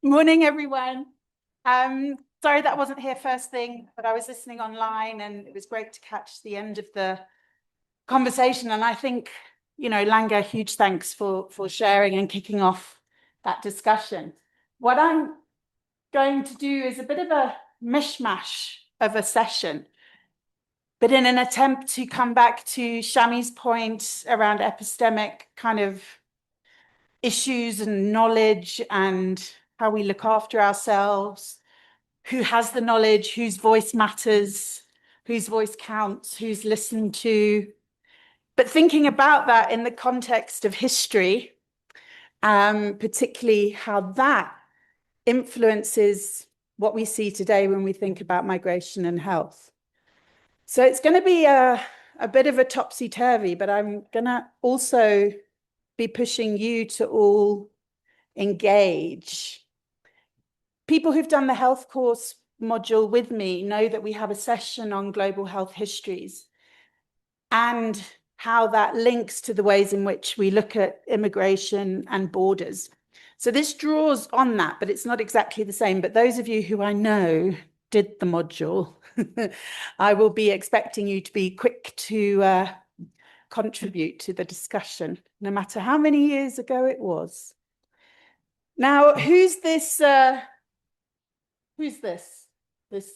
Morning, everyone. Sorry that I wasn't here first thing, but I was listening online and it was great to catch the end of the conversation. And I think, Langa, huge thanks for sharing and kicking off that discussion. What I'm going to do is a bit of a mishmash of a session, but in an attempt to come back to Shami's point around epistemic kind of issues and knowledge and how we look after ourselves, who has the knowledge, whose voice matters, whose voice counts, who's listened to. But thinking about that in the context of history, particularly how that influences what we see today when we think about migration and health. So it's going to be a bit of a topsy-turvy, but I'm going to also be pushing you to all engage. People who've done the health course module with me know that we have a session on global health histories and how that links to the ways in which we look at immigration and borders. So this draws on that, but it's not exactly the same. But those of you who I know did the module, I will be expecting you to be quick to contribute to the discussion, no matter how many years ago it was. Now, who's this? Who's this? This.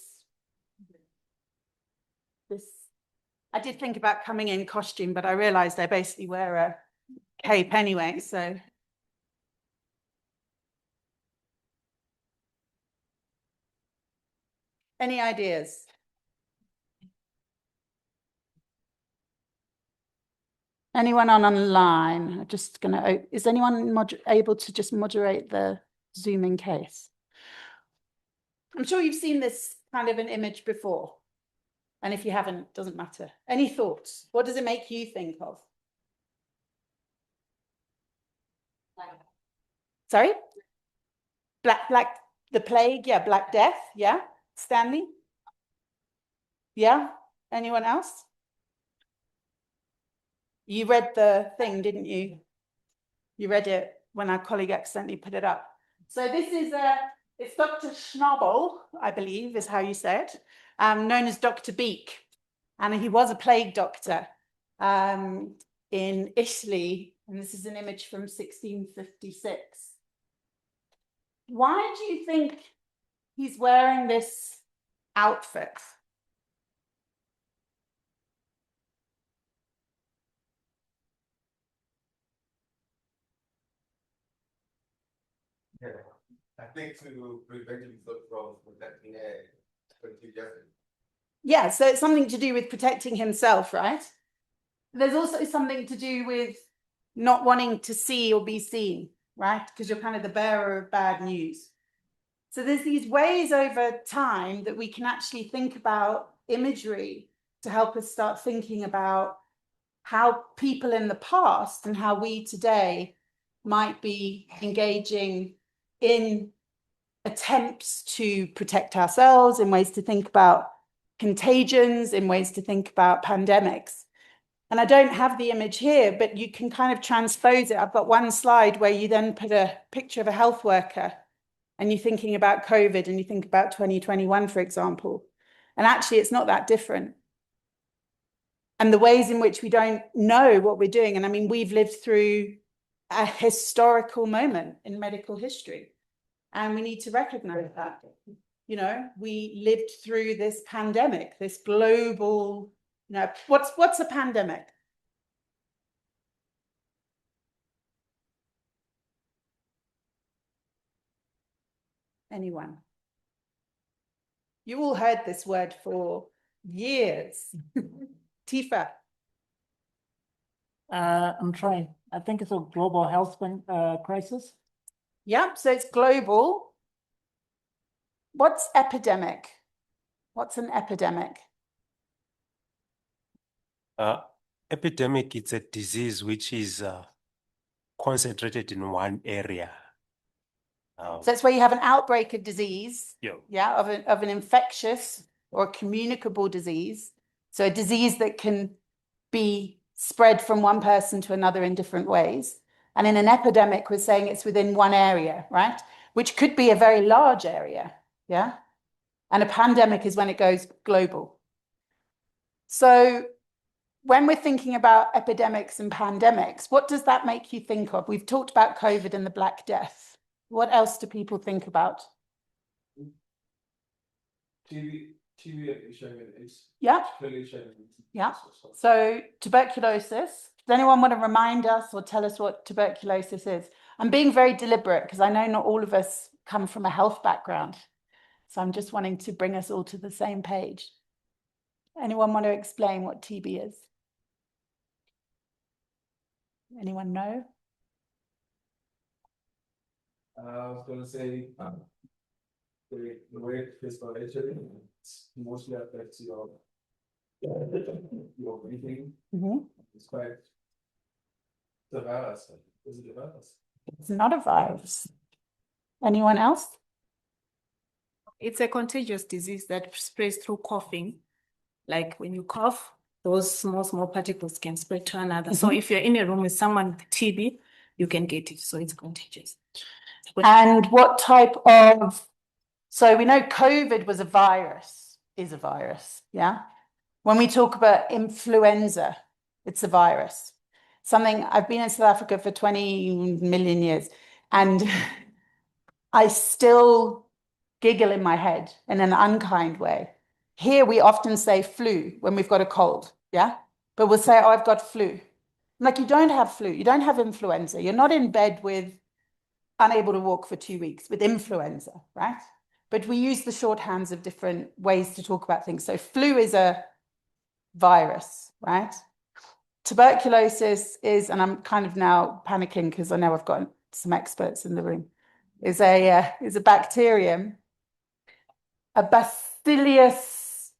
I did think about coming in costume, but I realized I basically wear a cape anyway, so. Any ideas? Anyone online? I'm just going to, is anyone able to just moderate the Zoom in case? I'm sure you've seen this kind of an image before. And if you haven't, it doesn't matter. Any thoughts? What does it make you think of? Sorry? The plague, yeah, Black Death, yeah. Stanley? Yeah. Anyone else? You read the thing, didn't you? You read it when our colleague accidentally put it up. So this is it's Dr. Schnabel, I believe is how you say it, known as Dr. Beak. And he was a plague doctor in Italy. And this is an image from 1656. Why do you think he's wearing this outfit? Yeah, I think to prevent himself from protecting contagion. Yeah, so it's something to do with protecting himself, right? There's also something to do with not wanting to see or be seen, right? Because you're kind of the bearer of bad news. So there's these ways over time that we can actually think about imagery to help us start thinking about how people in the past and how we today might be engaging in attempts to protect ourselves, in ways to think about contagions, in ways to think about pandemics. And I don't have the image here, but you can kind of transpose it. I've got one slide where you then put a picture of a health worker and you're thinking about COVID and you think about 2021, for example. And actually, it's not that different. And the ways in which we don't know what we're doing. And I mean, we've lived through a historical moment in medical history. And we need to recognize that. You know, we lived through this pandemic, this global, what's a pandemic? Anyone? You all heard this word for years. Tifa. I'm trying. I think it's a global health crisis. Yeah, so it's global. What's epidemic? What's an epidemic? Epidemic is a disease which is concentrated in one area. So it's where you have an outbreak of disease, yeah, of an infectious or communicable disease. So a disease that can be spread from one person to another in different ways. And in an epidemic, we're saying it's within one area, right? which could be a very large area, yeah? And a pandemic is when it goes global. So when we're thinking about epidemics and pandemics, what does that make you think of? We've talked about COVID and the Black Death. What else do people think about? TV showing it's Yeah. clearly showing. Yeah. So tuberculosis, does anyone want to remind us or tell us what tuberculosis is? I'm being very deliberate because I know not all of us come from a health background. So I'm just wanting to bring us all to the same page. Anyone want to explain what TB is? Anyone know? I was gonna say, the way it is for HIV, it's mostly affects your breathing. It's quite the virus. Is it a virus? It's not a virus. Anyone else? It's a contagious disease that spreads through coughing. Like when you cough, those small particles can spread to another. So if you're in a room with someone with TB, you can get it. So it's contagious. And what type of, so we know COVID was a virus, is a virus, yeah? When we talk about influenza, it's a virus. Something, I've been in South Africa for 20 million years, and I still giggle in my head in an unkind way. Here we often say flu when we've got a cold, yeah? But we'll say, oh, I've got flu. I'm like, you don't have flu, you don't have influenza. You're not in bed with unable to walk for 2 weeks with influenza, right? But we use the shorthands of different ways to talk about things. So flu is a virus, right? Tuberculosis is, and I'm kind of now panicking because I know I've got some experts in the room, is a bacterium, a Bacillus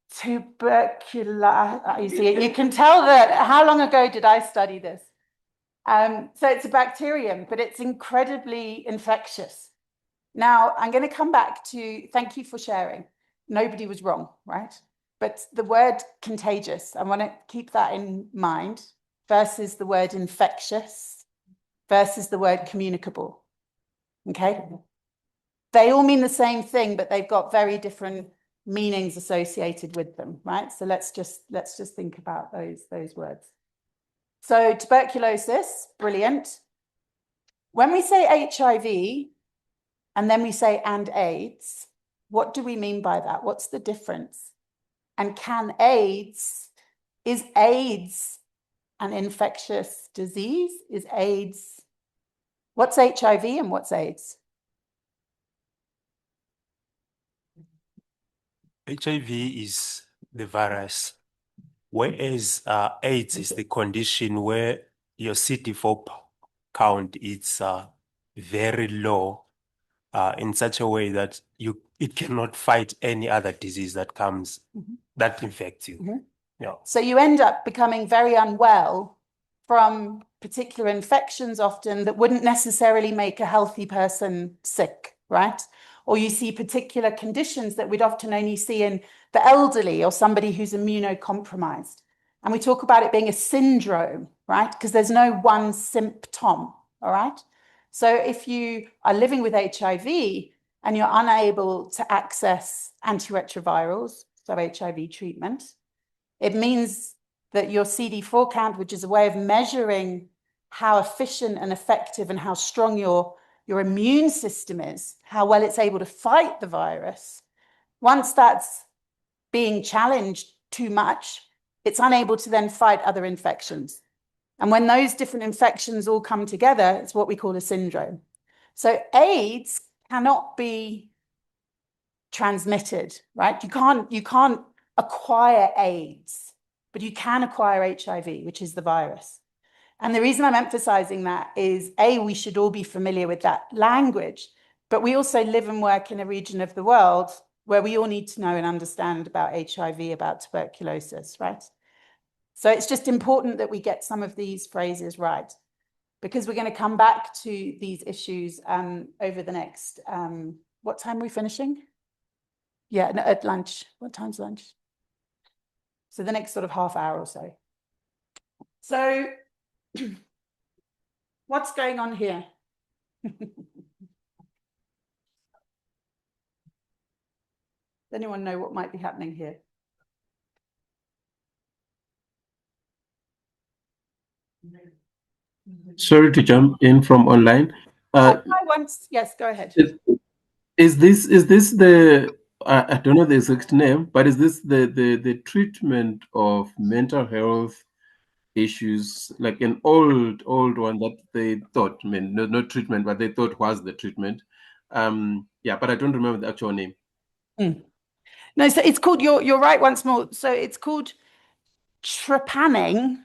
tuberculosis. You see, you can tell that. How long ago did I study this? So it's a bacterium, but it's incredibly infectious. Now, I'm going to come back to, thank you for sharing. Nobody was wrong, right? But the word contagious, I want to keep that in mind, versus the word infectious, versus the word communicable, okay? They all mean the same thing, but they've got very different meanings associated with them, right? So let's just think about those words. So tuberculosis, brilliant. When we say HIV and then we say and AIDS, what do we mean by that? What's the difference? And is AIDS an infectious disease? Is AIDS, what's HIV and what's AIDS? HIV is the virus, whereas AIDS is the condition where your CD4 count is very low in such a way that it cannot fight any other disease that comes that infects you. Yeah. So you end up becoming very unwell from particular infections often that wouldn't necessarily make a healthy person sick, right? Or you see particular conditions that we'd often only see in the elderly or somebody who's immunocompromised. And we talk about it being a syndrome, right? Because there's no one symptom, all right? So if you are living with HIV and you're unable to access antiretrovirals, so HIV treatment, it means that your CD4 count, which is a way of measuring how efficient and effective and how strong your immune system is, how well it's able to fight the virus, once that's being challenged too much, it's unable to then fight other infections. And when those different infections all come together, it's what we call a syndrome. So AIDS cannot be transmitted, right? You can't acquire AIDS, but you can acquire HIV, which is the virus. And the reason I'm emphasizing that is, A, we should all be familiar with that language, but we also live and work in a region of the world where we all need to know and understand about HIV, about tuberculosis, right? So it's just important that we get some of these phrases right, because we're going to come back to these issues over the next, what time are we finishing? Yeah, no, at lunch. What time's lunch? So the next sort of half hour or so. So what's going on here? anyone know what might be happening here? Sorry to jump in from online. Yes, go ahead. Is this the I don't know the exact name, but is this the treatment of mental health issues, like an old one that they thought, I mean, not treatment, but they thought was the treatment. Yeah, but I don't remember the actual name. No, so it's called, you're right once more. So it's called trepanning.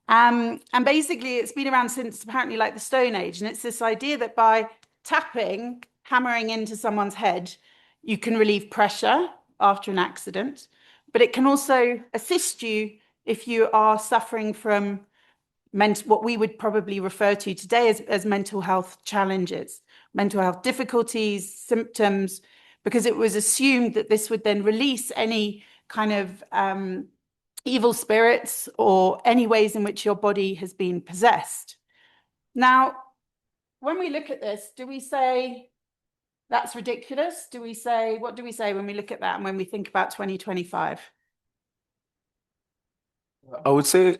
And basically it's been around since apparently like the Stone Age. And it's this idea that by tapping, hammering into someone's head, you can relieve pressure after an accident, but it can also assist you if you are suffering from what we would probably refer to today as mental health challenges, mental health difficulties, symptoms, because it was assumed that this would then release any kind of evil spirits or any ways in which your body has been possessed. Now, when we look at this, do we say that's ridiculous? What do we say when we look at that and when we think about 2025? I would say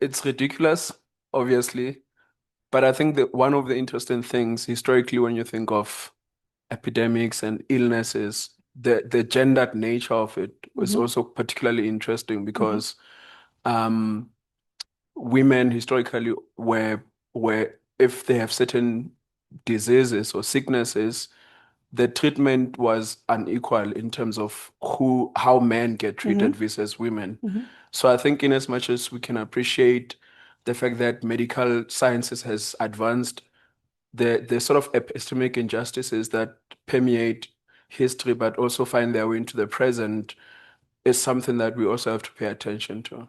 it's ridiculous, obviously, but I think that one of the interesting things historically when you think of epidemics and illnesses, the gendered nature of it was also particularly interesting because women historically were if they have certain diseases or sicknesses, the treatment was unequal in terms of how men get treated versus women. So I think in as much as we can appreciate the fact that medical sciences has advanced, the sort of epistemic injustices that permeate history but also find their way into the present is something that we also have to pay attention to.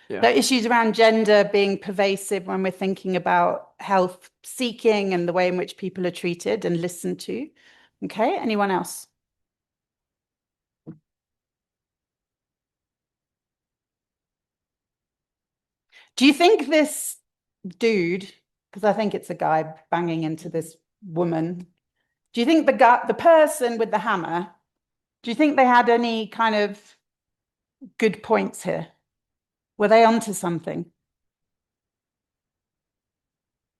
Yeah. The issues around gender being pervasive when we're thinking about health seeking and the way in which people are treated and listened to. Okay, anyone else? Do you think this dude, because I think it's a guy banging into this woman, do you think the person with the hammer, do you think they had any kind of good points here? Were they onto something?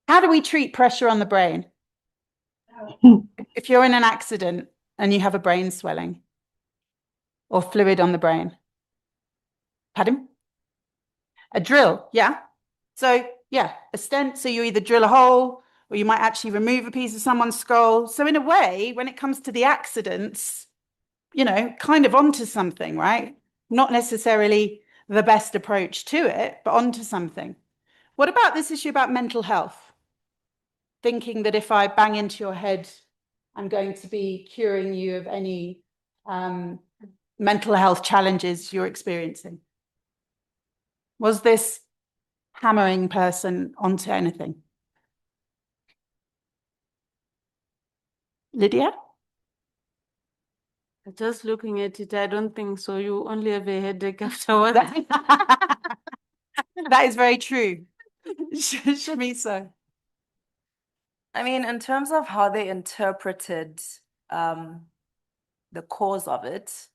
How do we treat pressure on the brain? If you're in an accident and you have a brain swelling or fluid on the brain. Pardon? A drill, yeah. So yeah, a stent. So you either drill a hole or you might actually remove a piece of someone's skull. So in a way, when it comes to the accidents, you know, kind of onto something, right? Not necessarily the best approach to it, but onto something. What about this issue about mental health? Thinking that if I bang into your head, I'm going to be curing you of any mental health challenges you're experiencing. Was this hammering person onto anything? Lydia? Just looking at it, I don't think so. You only have a headache afterwards. That is very true. Shamisa. I mean, in terms of how they interpreted the cause of it,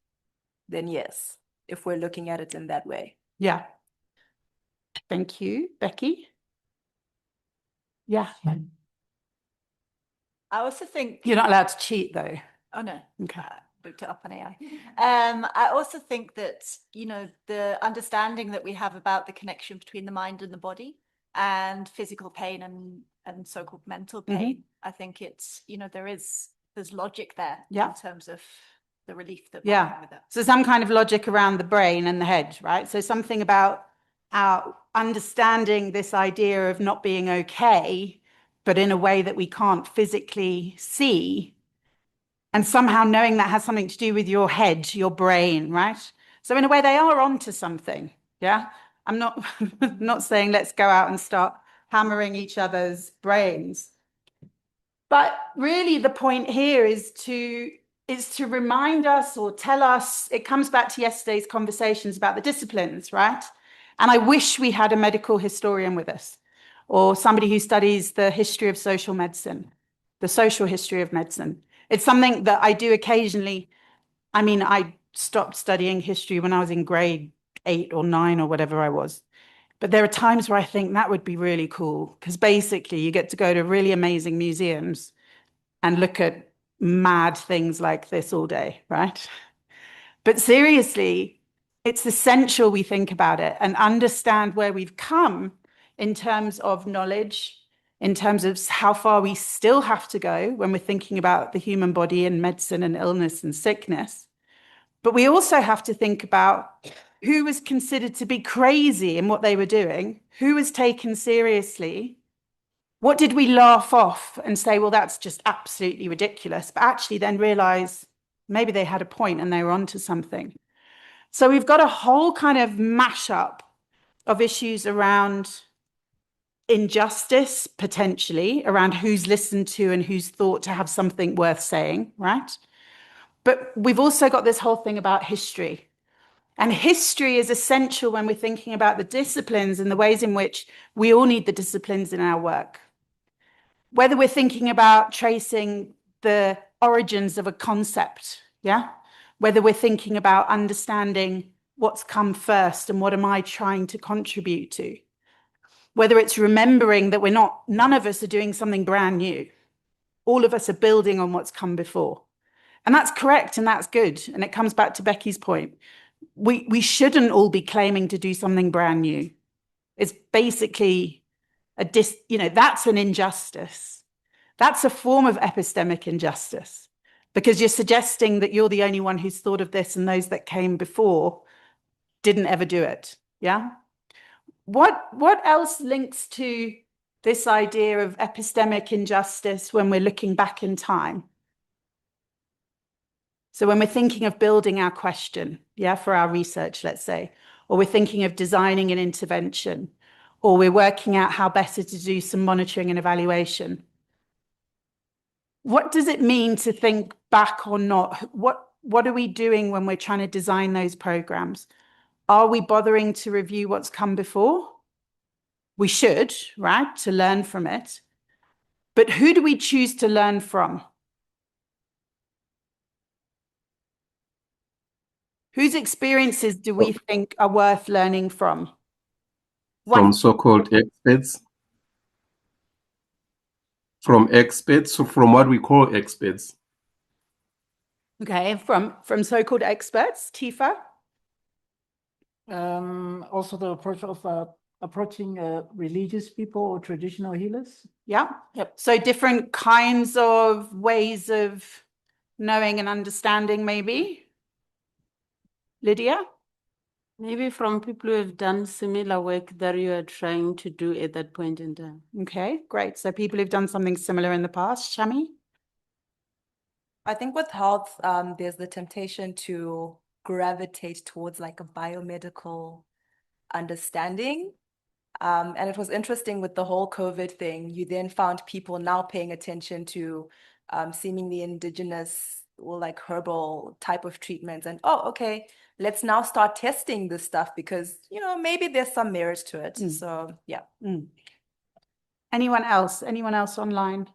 then yes, if we're looking at it in that way. Yeah. Thank you, Becky. Yeah. I also think You're not allowed to cheat though. Oh no. Okay. Booked it up on AI. I also think that, you know, the understanding that we have about the connection between the mind and the body and physical pain and so-called mental pain, I think it's, you know, there's logic there in terms of the relief that we're having with that. So some kind of logic around the brain and the head, right? So something about our understanding this idea of not being okay, but in a way that we can't physically see. And somehow knowing that has something to do with your head, your brain, right? So in a way, they are onto something. Yeah. I'm not not saying let's go out and start hammering each other's brains. But really the point here is to remind us or tell us, it comes back to yesterday's conversations about the disciplines, right? And I wish we had a medical historian with us. or somebody who studies the history of social medicine, the social history of medicine. It's something that I do occasionally. I mean, I stopped studying history when I was in grade 8 or 9 or whatever I was. But there are times where I think that would be really cool, because basically you get to go to really amazing museums and look at mad things like this all day, right? But seriously, it's essential we think about it and understand where we've come in terms of knowledge, in terms of how far we still have to go when we're thinking about the human body and medicine and illness and sickness. But we also have to think about who was considered to be crazy in what they were doing, who was taken seriously. What did we laugh off and say, well, that's just absolutely ridiculous, but actually then realize maybe they had a point and they were onto something. So we've got a whole kind of mashup of issues around injustice, potentially, around who's listened to and who's thought to have something worth saying, right? But we've also got this whole thing about history. And history is essential when we're thinking about the disciplines and the ways in which we all need the disciplines in our work. Whether we're thinking about tracing the origins of a concept, yeah? Whether we're thinking about understanding what's come first and what am I trying to contribute to. Whether it's remembering that none of us are doing something brand new. All of us are building on what's come before. And that's correct and that's good. And it comes back to Becky's point. We shouldn't all be claiming to do something brand new. It's basically that's an injustice. That's a form of epistemic injustice, because you're suggesting that you're the only one who's thought of this and those that came before didn't ever do it. Yeah. What else links to this idea of epistemic injustice when we're looking back in time? So when we're thinking of building our question, yeah, for our research, let's say, or we're thinking of designing an intervention, or we're working out how better to do some monitoring and evaluation. What does it mean to think back or not? What are we doing when we're trying to design those programs? Are we bothering to review what's come before? We should, right, to learn from it. But who do we choose to learn from? Whose experiences do we think are worth learning from? From so-called experts? From experts, so from what we call experts. Okay, from so-called experts, Tifa? Also the approach of approaching religious people or traditional healers. Yeah. Yep. So different kinds of ways of knowing and understanding, maybe. Lydia? Maybe from people who have done similar work that you are trying to do at that point in time. Okay, great. So people who've done something similar in the past. Shami? I think with health, there's the temptation to gravitate towards like a biomedical understanding. And it was interesting with the whole COVID thing, you then found people now paying attention to seemingly indigenous or like herbal type of treatments. And, oh, okay, let's now start testing this stuff because, maybe there's some merit to it. So, yeah. Anyone else? Anyone else online?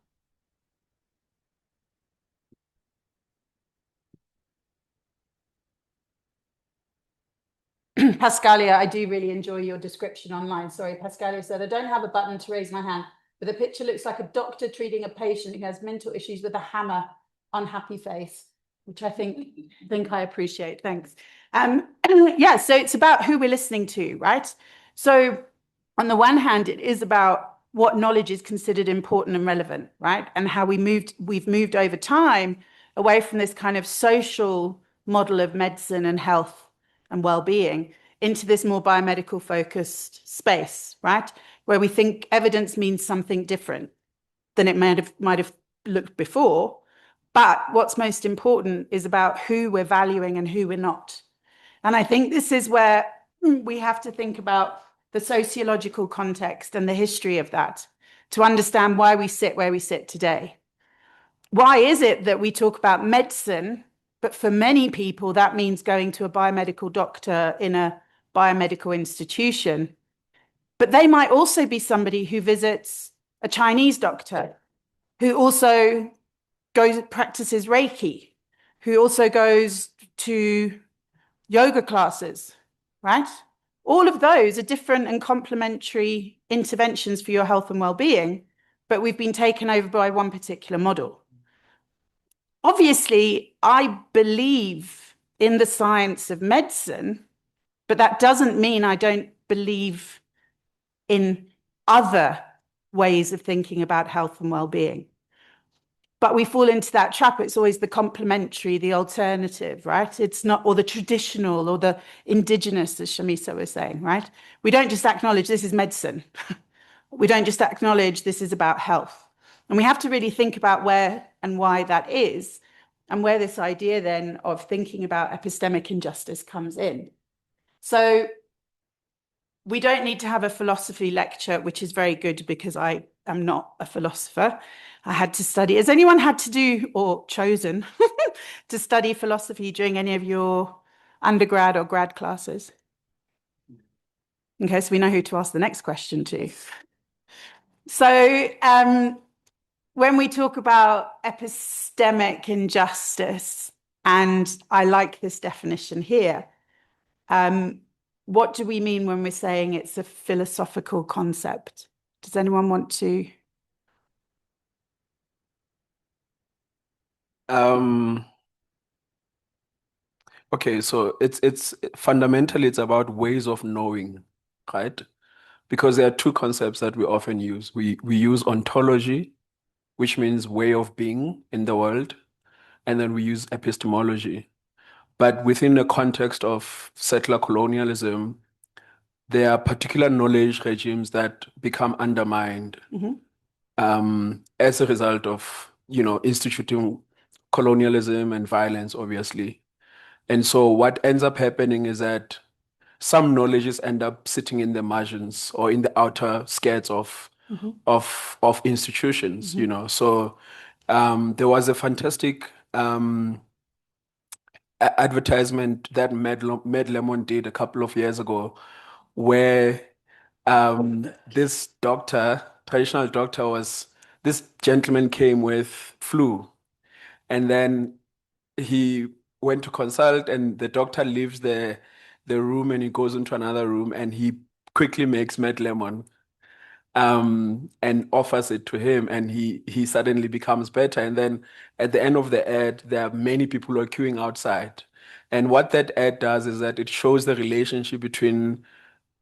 Pascalia, I do really enjoy your description online. Sorry, Pascalia said, I don't have a button to raise my hand, but the picture looks like a doctor treating a patient who has mental issues with a hammer, unhappy face, which I think I appreciate. Thanks. Yeah, so it's about who we're listening to, right? So on the one hand, it is about what knowledge is considered important and relevant, right? And how we've moved over time away from this kind of social model of medicine and health and well-being into this more biomedical focused space, right? Where we think evidence means something different than it might have looked before. But what's most important is about who we're valuing and who we're not. And I think this is where we have to think about the sociological context and the history of that to understand why we sit where we sit today. Why is it that we talk about medicine, but for many people, that means going to a biomedical doctor in a biomedical institution? But they might also be somebody who visits a Chinese doctor, who also practices Reiki, who also goes to yoga classes, right? All of those are different and complementary interventions for your health and well-being, but we've been taken over by one particular model. Obviously, I believe in the science of medicine, but that doesn't mean I don't believe in other ways of thinking about health and well-being. But we fall into that trap. It's always the complementary, the alternative, right? It's not, or the traditional or the indigenous, as Shamisa was saying, right? We don't just acknowledge this is medicine. We don't just acknowledge this is about health. And we have to really think about where and why that is, and where this idea then of thinking about epistemic injustice comes in. So we don't need to have a philosophy lecture, which is very good because I am not a philosopher. I had to study. Has anyone had to do or chosen to study philosophy during any of your undergrad or grad classes? Okay, so we know who to ask the next question to. So when we talk about epistemic injustice, and I like this definition here, what do we mean when we're saying it's a philosophical concept? Does anyone want to? Okay, so it's fundamentally it's about ways of knowing, right? Because there are two concepts that we often use. We use ontology, which means way of being in the world, and then we use epistemology. But within the context of settler colonialism, there are particular knowledge regimes that become undermined as a result of, instituting colonialism and violence, obviously. And so what ends up happening is that some knowledges end up sitting in the margins or in the outer skirts of institutions, So there was a fantastic advertisement that Mad Lemon did a couple of years ago, where this traditional doctor this gentleman came with flu, and then he went to consult, and the doctor leaves the room and he goes into another room and he quickly makes Mad Lemon and offers it to him, and he suddenly becomes better. And then at the end of the ad, there are many people who are queuing outside. And what that ad does is that it shows the relationship between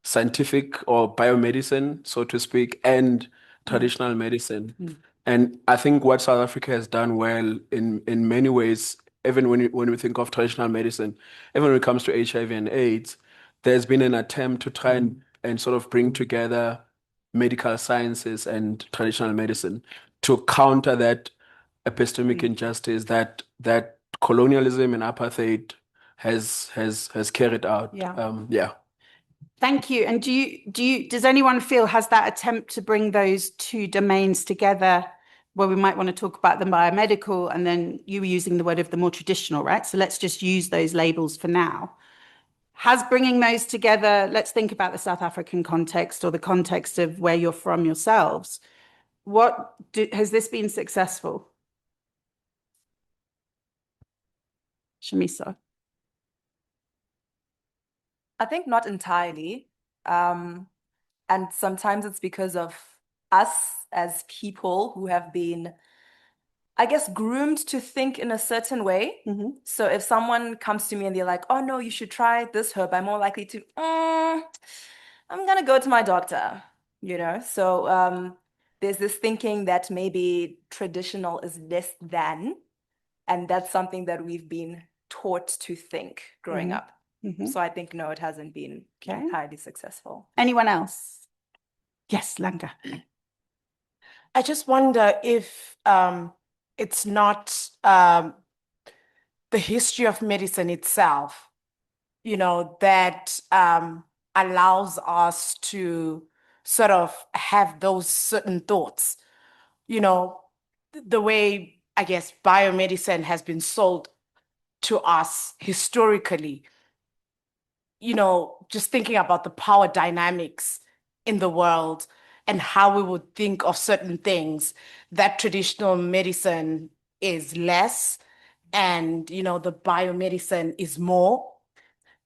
scientific or biomedicine, so to speak, and traditional medicine. And I think what South Africa has done well in many ways, even when we think of traditional medicine, even when it comes to HIV and AIDS, there's been an attempt to try and sort of bring together medical sciences and traditional medicine to counter that epistemic injustice that colonialism and apartheid has carried out. Yeah. Thank you. And does anyone feel, has that attempt to bring those two domains together, where we might want to talk about the biomedical, and then you were using the word of the more traditional, right? So let's just use those labels for now. Has bringing those together, let's think about the South African context or the context of where you're from yourselves. Has this been successful? Shamisa? I think not entirely. And sometimes it's because of us as people who have been, I guess, groomed to think in a certain way. So if someone comes to me and they're like, oh no, you should try this herb, I'm more likely to, I'm gonna go to my doctor, So there's this thinking that maybe traditional is less than, and that's something that we've been taught to think growing up. So I think, no, it hasn't been entirely successful. Anyone else? Yes, Langa. I just wonder if it's not the history of medicine itself, that allows us to sort of have those certain thoughts, the way, I guess, biomedicine has been sold to us historically, just thinking about the power dynamics in the world and how we would think of certain things, that traditional medicine is less and, you know, the biomedicine is more.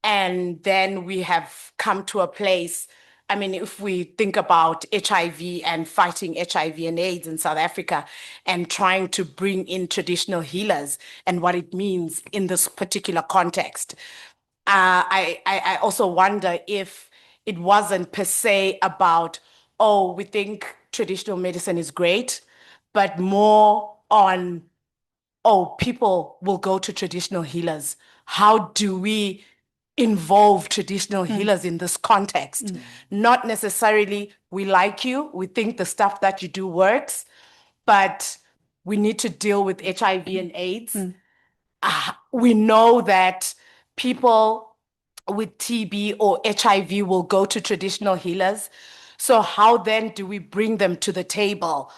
And then we have come to a place, I mean, if we think about HIV and fighting HIV and AIDS in South Africa and trying to bring in traditional healers and what it means in this particular context, I also wonder if it wasn't per se about, oh, we think traditional medicine is great, but more on, oh, people will go to traditional healers. How do we involve traditional healers in this context? Not necessarily we like you, we think the stuff that you do works, but we need to deal with HIV and AIDS. We know that people with TB or HIV will go to traditional healers. So how then do we bring them to the table,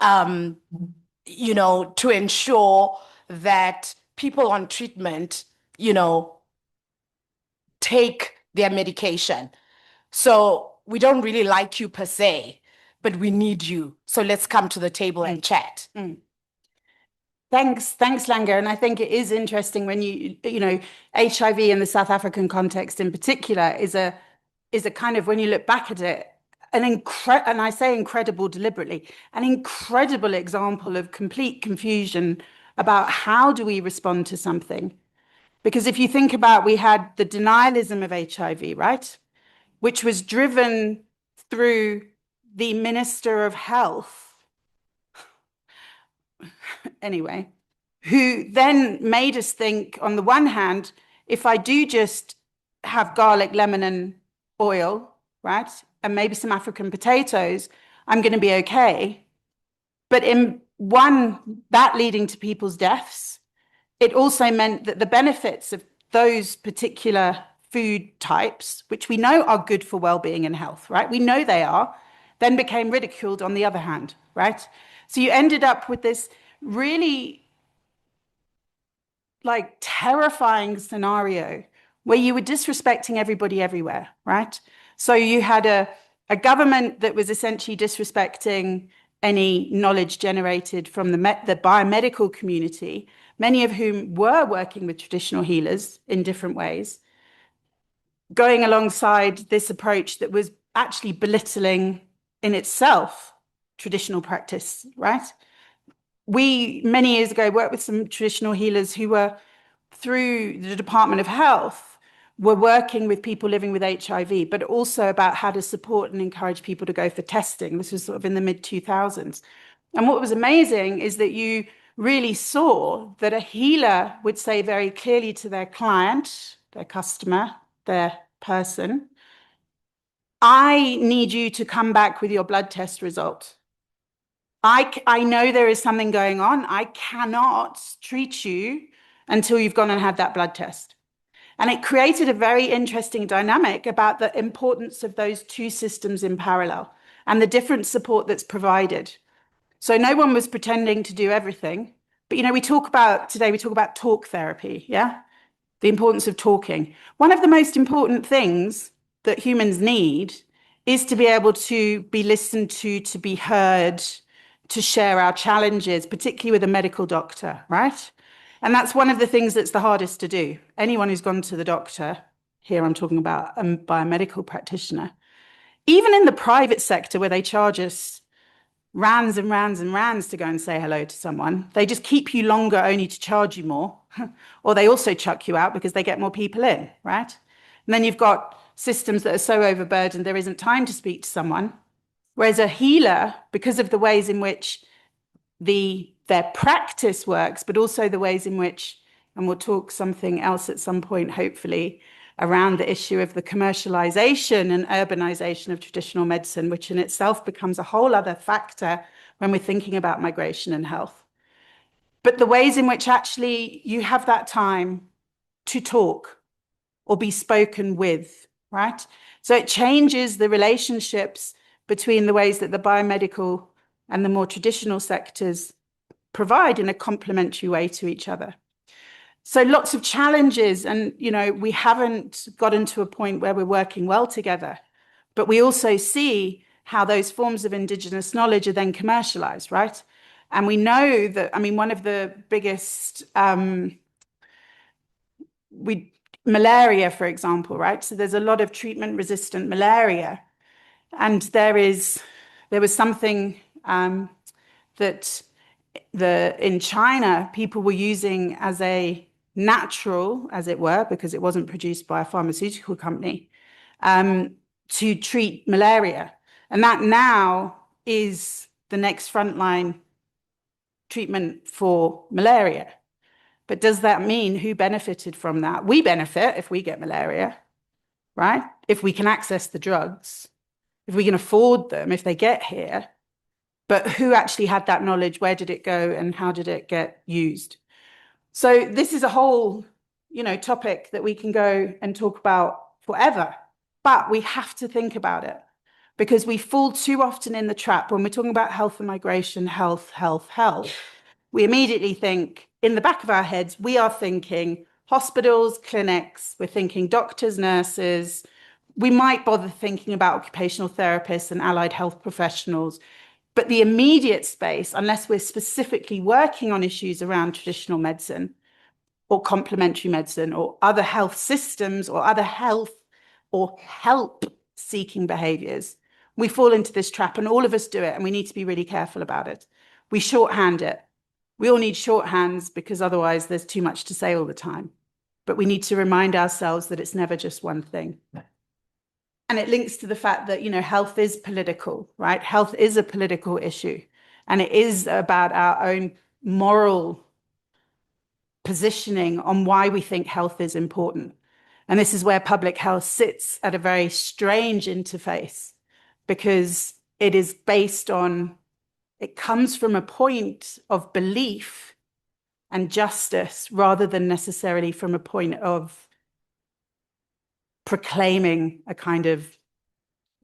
you know, to ensure that people on treatment, you know, take their medication? So we don't really like you per se, but we need you. So let's come to the table and chat. Thanks, Langa. And I think it is interesting when you know, HIV in the South African context in particular is a kind of, when you look back at it, and I say incredible deliberately, an incredible example of complete confusion about how do we respond to something. Because if you think about, we had the denialism of HIV, right? Which was driven through the Minister of Health, anyway, who then made us think, on the one hand, if I do just have garlic, lemon, and oil, right, and maybe some African potatoes, I'm going to be okay. But in one, that leading to people's deaths, it also meant that the benefits of those particular food types, which we know are good for well-being and health, right? We know they are, then became ridiculed on the other hand, right? So you ended up with this really like terrifying scenario where you were disrespecting everybody everywhere, right? So you had a government that was essentially disrespecting any knowledge generated from the biomedical community, many of whom were working with traditional healers in different ways, going alongside this approach that was actually belittling in itself traditional practice, right? We, many years ago, worked with some traditional healers who were, through the Department of Health, were working with people living with HIV, but also about how to support and encourage people to go for testing. This was sort of in the mid-2000s. And what was amazing is that you really saw that a healer would say very clearly to their client, their customer, their person, I need you to come back with your blood test result. I know there is something going on. I cannot treat you until you've gone and had that blood test. And it created a very interesting dynamic about the importance of those two systems in parallel and the different support that's provided. So no one was pretending to do everything. But, you know, today we talk about talk therapy, yeah? The importance of talking. One of the most important things that humans need is to be able to be listened to be heard, to share our challenges, particularly with a medical doctor, right? And that's one of the things that's the hardest to do. Anyone who's gone to the doctor, here I'm talking about a biomedical practitioner, even in the private sector where they charge us rands and rands and rands to go and say hello to someone, they just keep you longer only to charge you more, or they also chuck you out because they get more people in, right? And then you've got systems that are so overburdened there isn't time to speak to someone. Whereas a healer, because of the ways in which their practice works, but also the ways in which, and we'll talk something else at some point, hopefully, around the issue of the commercialization and urbanization of traditional medicine, which in itself becomes a whole other factor when we're thinking about migration and health. But the ways in which actually you have that time to talk or be spoken with, right? So it changes the relationships between the ways that the biomedical and the more traditional sectors provide in a complementary way to each other. So lots of challenges, and, you know, we haven't gotten to a point where we're working well together. But we also see how those forms of indigenous knowledge are then commercialized, right? And we know that, I mean, one of the biggest, malaria, for example, right? So there's a lot of treatment-resistant malaria. And there was something that in China, people were using as a natural, as it were, because it wasn't produced by a pharmaceutical company, to treat malaria. And that now is the next frontline treatment for malaria. But does that mean who benefited from that? We benefit if we get malaria, right? If we can access the drugs, if we can afford them, if they get here. But who actually had that knowledge? Where did it go? And how did it get used? So this is a whole, topic that we can go and talk about forever. But we have to think about it, because we fall too often in the trap when we're talking about health and migration, health. We immediately think, in the back of our heads, we are thinking hospitals, clinics, we're thinking doctors, nurses. We might bother thinking about occupational therapists and allied health professionals. But the immediate space, unless we're specifically working on issues around traditional medicine or complementary medicine or other health systems or other health or help-seeking behaviors, we fall into this trap, and all of us do it, and we need to be really careful about it. We shorthand it. We all need shorthands because otherwise there's too much to say all the time. But we need to remind ourselves that it's never just one thing. And it links to the fact that, health is political, right? Health is a political issue. And it is about our own moral positioning on why we think health is important. And this is where public health sits at a very strange interface, because it is based on, it comes from a point of belief and justice rather than necessarily from a point of proclaiming a kind of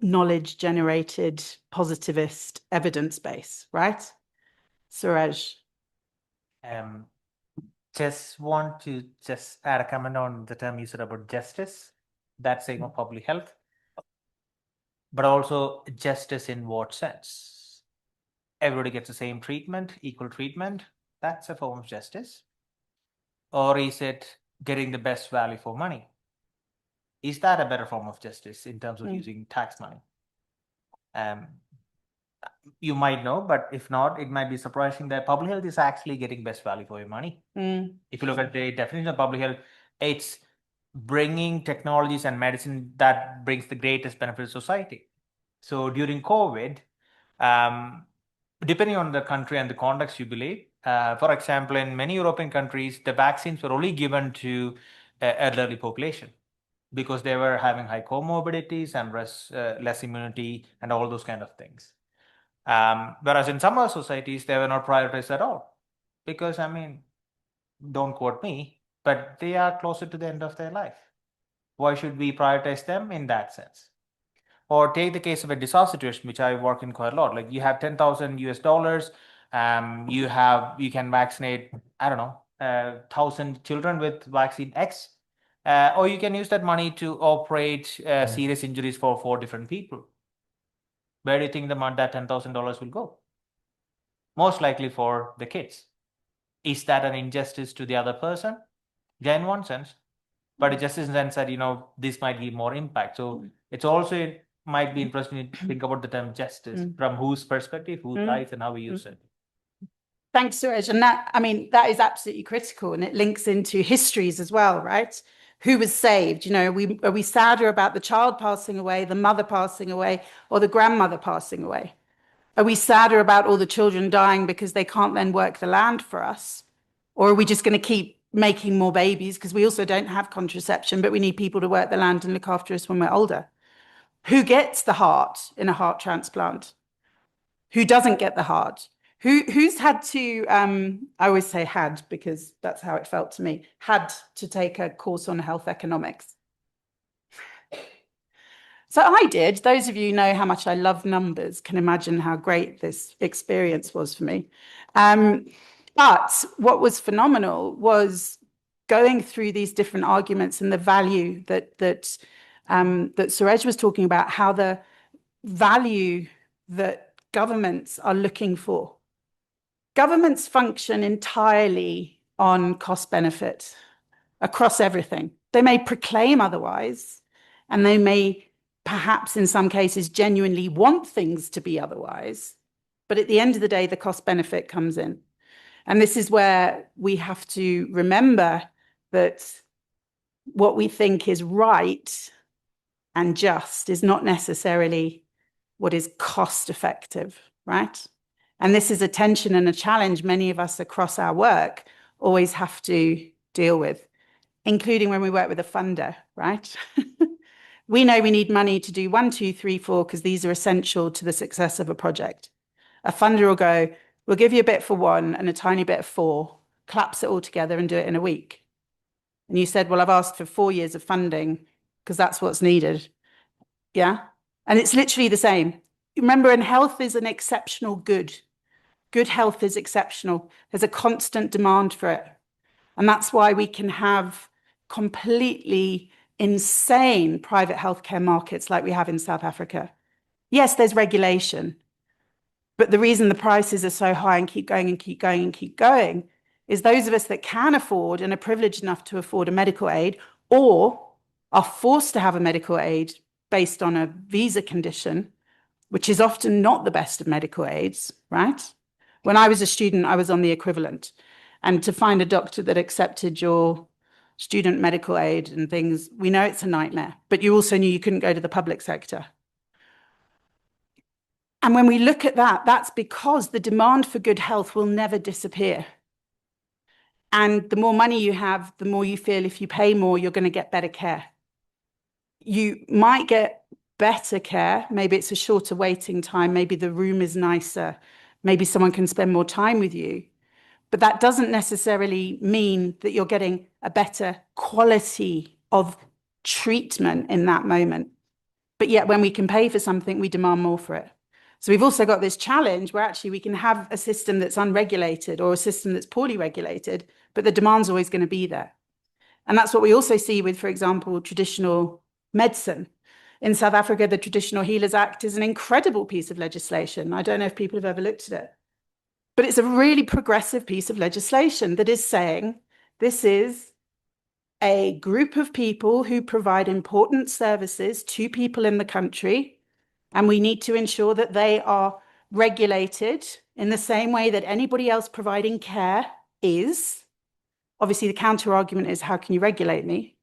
knowledge-generated positivist evidence base, right? Suraj. Just want to add a comment on the term you said about justice. That's saying of public health. But also justice in what sense? Everybody gets the same treatment, equal treatment. That's a form of justice. Or is it getting the best value for money? Is that a better form of justice in terms of using tax money? You might know, but if not, it might be surprising that public health is actually getting best value for your money. If you look at the definition of public health, it's bringing technologies and medicine that brings the greatest benefit to society. So during COVID, depending on the country and the context you believe, for example, in many European countries, the vaccines were only given to elderly population because they were having high comorbidities and less immunity and all those kind of things. Whereas in some other societies, they were not prioritized at all because, don't quote me, but they are closer to the end of their life. Why should we prioritize them in that sense? Or take the case of a disaster situation, which I work in quite a lot. Like you have $10,000 US, you can vaccinate, 1,000 children with vaccine X, or you can use that money to operate serious injuries for 4 different people. Where do you think that $10,000 will go? Most likely for the kids. Is that an injustice to the other person? Yeah, in one sense. But just in the sense that, this might give more impact. So it's also might be interesting to think about the term justice from whose perspective, whose life, and how we use it. Thanks, Suraj. And that is absolutely critical, and it links into histories as well, right? Who was saved? Are we sadder about the child passing away, the mother passing away, or the grandmother passing away? Are we sadder about all the children dying because they can't then work the land for us? Or are we just going to keep making more babies because we also don't have contraception, but we need people to work the land and look after us when we're older? Who gets the heart in a heart transplant? Who doesn't get the heart? Who's had to, I always say had because that's how it felt to me, had to take a course on health economics? So I did. Those of you who know how much I love numbers can imagine how great this experience was for me. But what was phenomenal was going through these different arguments and the value that that Surej was talking about, how the value that governments are looking for. Governments function entirely on cost benefit across everything. They may proclaim otherwise, and they may perhaps in some cases genuinely want things to be otherwise. But at the end of the day, the cost benefit comes in. And this is where we have to remember that what we think is right and just is not necessarily what is cost effective, right? And this is a tension and a challenge many of us across our work always have to deal with, including when we work with a funder, right? We know we need money to do 1, 2, 3, 4, because these are essential to the success of a project. A funder will go, we'll give you a bit for 1 and a tiny bit of 4, collapse it all together and do it in a week. And you said, well, I've asked for 4 years of funding because that's what's needed. Yeah. And it's literally the same. Remember, and health is an exceptional good. Good health is exceptional. There's a constant demand for it. And that's why we can have completely insane private healthcare markets like we have in South Africa. Yes, there's regulation, but the reason the prices are so high and keep going and keep going and keep going is those of us that can afford and are privileged enough to afford a medical aid or are forced to have a medical aid based on a visa condition, which is often not the best of medical aids, right? When I was a student, I was on the equivalent. And to find a doctor that accepted your student medical aid and things, we know it's a nightmare, but you also knew you couldn't go to the public sector. And when we look at that, that's because the demand for good health will never disappear. And the more money you have, the more you feel if you pay more, you're going to get better care. You might get better care. Maybe it's a shorter waiting time. Maybe the room is nicer. Maybe someone can spend more time with you. But that doesn't necessarily mean that you're getting a better quality of treatment in that moment. But yet when we can pay for something, we demand more for it. So we've also got this challenge where actually we can have a system that's unregulated or a system that's poorly regulated, but the demand's always going to be there. And that's what we also see with, for example, traditional medicine. In South Africa, the Traditional Healers Act is an incredible piece of legislation. I don't know if people have ever looked at it, but it's a really progressive piece of legislation that is saying this is a group of people who provide important services to people in the country, and we need to ensure that they are regulated in the same way that anybody else providing care is. Obviously, the counter argument is, how can you regulate me?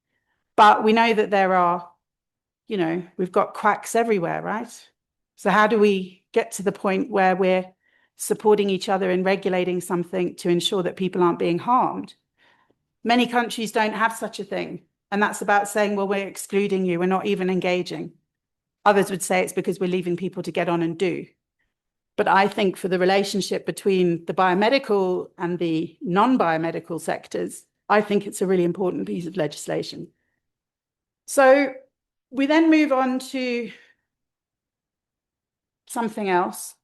But we know that there are, we've got quacks everywhere, right? So how do we get to the point where we're supporting each other in regulating something to ensure that people aren't being harmed? Many countries don't have such a thing. And that's about saying, well, we're excluding you. We're not even engaging. Others would say it's because we're leaving people to get on and do. But I think for the relationship between the biomedical and the non-biomedical sectors, I think it's a really important piece of legislation. So we then move on to something else.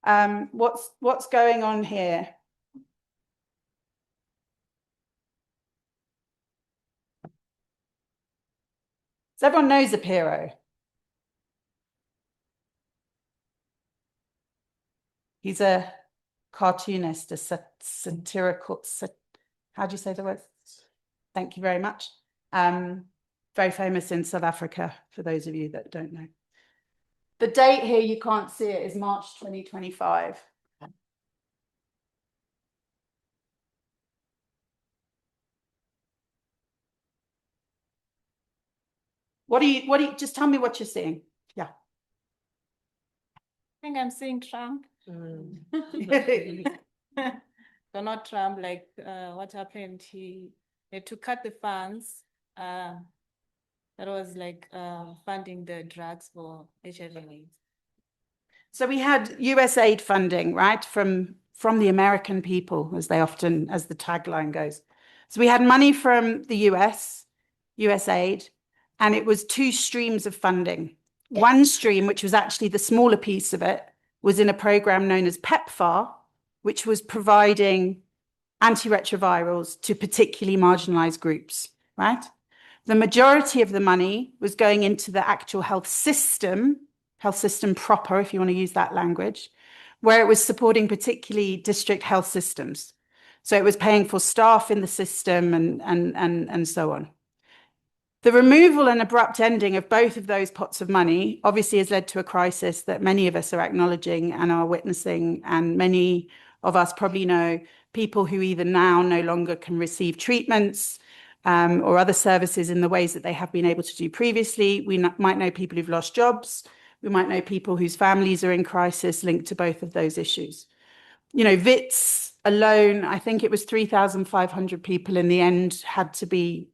What's going on here? So everyone knows Vearey. He's a cartoonist, a satirical, how do you say the word? Thank you very much. Very famous in South Africa, for those of you that don't know. The date here, you can't see it, is March 2025. Just tell me what you're seeing. Yeah. I think I'm seeing Trump. Donald Trump, like what happened, he had to cut the funds that was like funding the drugs for HIV and AIDS. So we had US aid funding, right, from the American people, as the tagline goes. So we had money from the US aid, and it was 2 streams of funding. One stream, which was actually the smaller piece of it, was in a program known as PEPFAR, which was providing antiretrovirals to particularly marginalized groups, right? The majority of the money was going into the actual health system proper, if you want to use that language, where it was supporting particularly district health systems. So it was paying for staff in the system and so on. The removal and abrupt ending of both of those pots of money obviously has led to a crisis that many of us are acknowledging and are witnessing, and many of us probably know people who either now no longer can receive treatments or other services in the ways that they have been able to do previously. We might know people who've lost jobs. We might know people whose families are in crisis linked to both of those issues. You know, VITS alone, I think it was 3,500 people in the end had to be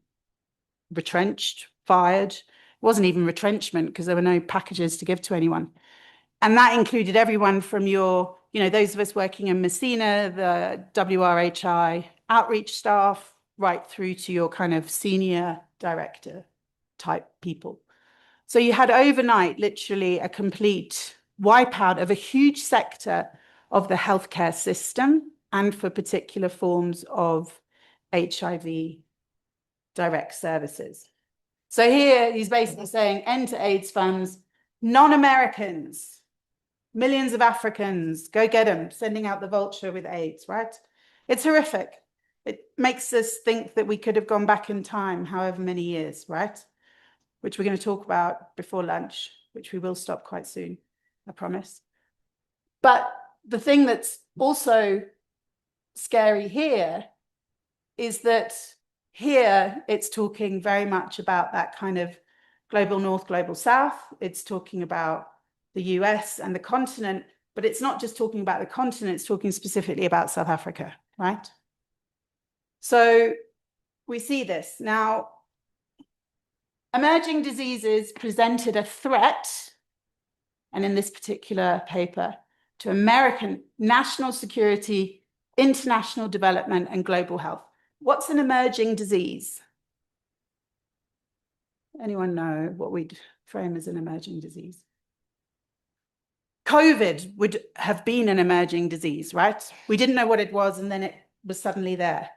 retrenched, fired. It wasn't even retrenchment because there were no packages to give to anyone. And that included everyone from your, you know, those of us working in Messina, the WRHI outreach staff, right through to your kind of senior director type people. So you had overnight literally a complete wipeout of a huge sector of the healthcare system and for particular forms of HIV direct services. So here he's basically saying end to AIDS funds, non-Americans, millions of Africans, go get them, sending out the vulture with AIDS, right? It's horrific. It makes us think that we could have gone back in time, however many years, right? Which we're going to talk about before lunch, which we will stop quite soon, I promise. But the thing that's also scary here is that here it's talking very much about that kind of global north, global south. It's talking about the US and the continent, but it's not just talking about the continent, it's talking specifically about South Africa, right? So we see this. Now, emerging diseases presented a threat, and in this particular paper, to American national security, international development, and global health. What's an emerging disease? Anyone know what we'd frame as an emerging disease? COVID would have been an emerging disease, right? We didn't know what it was, and then it was suddenly there.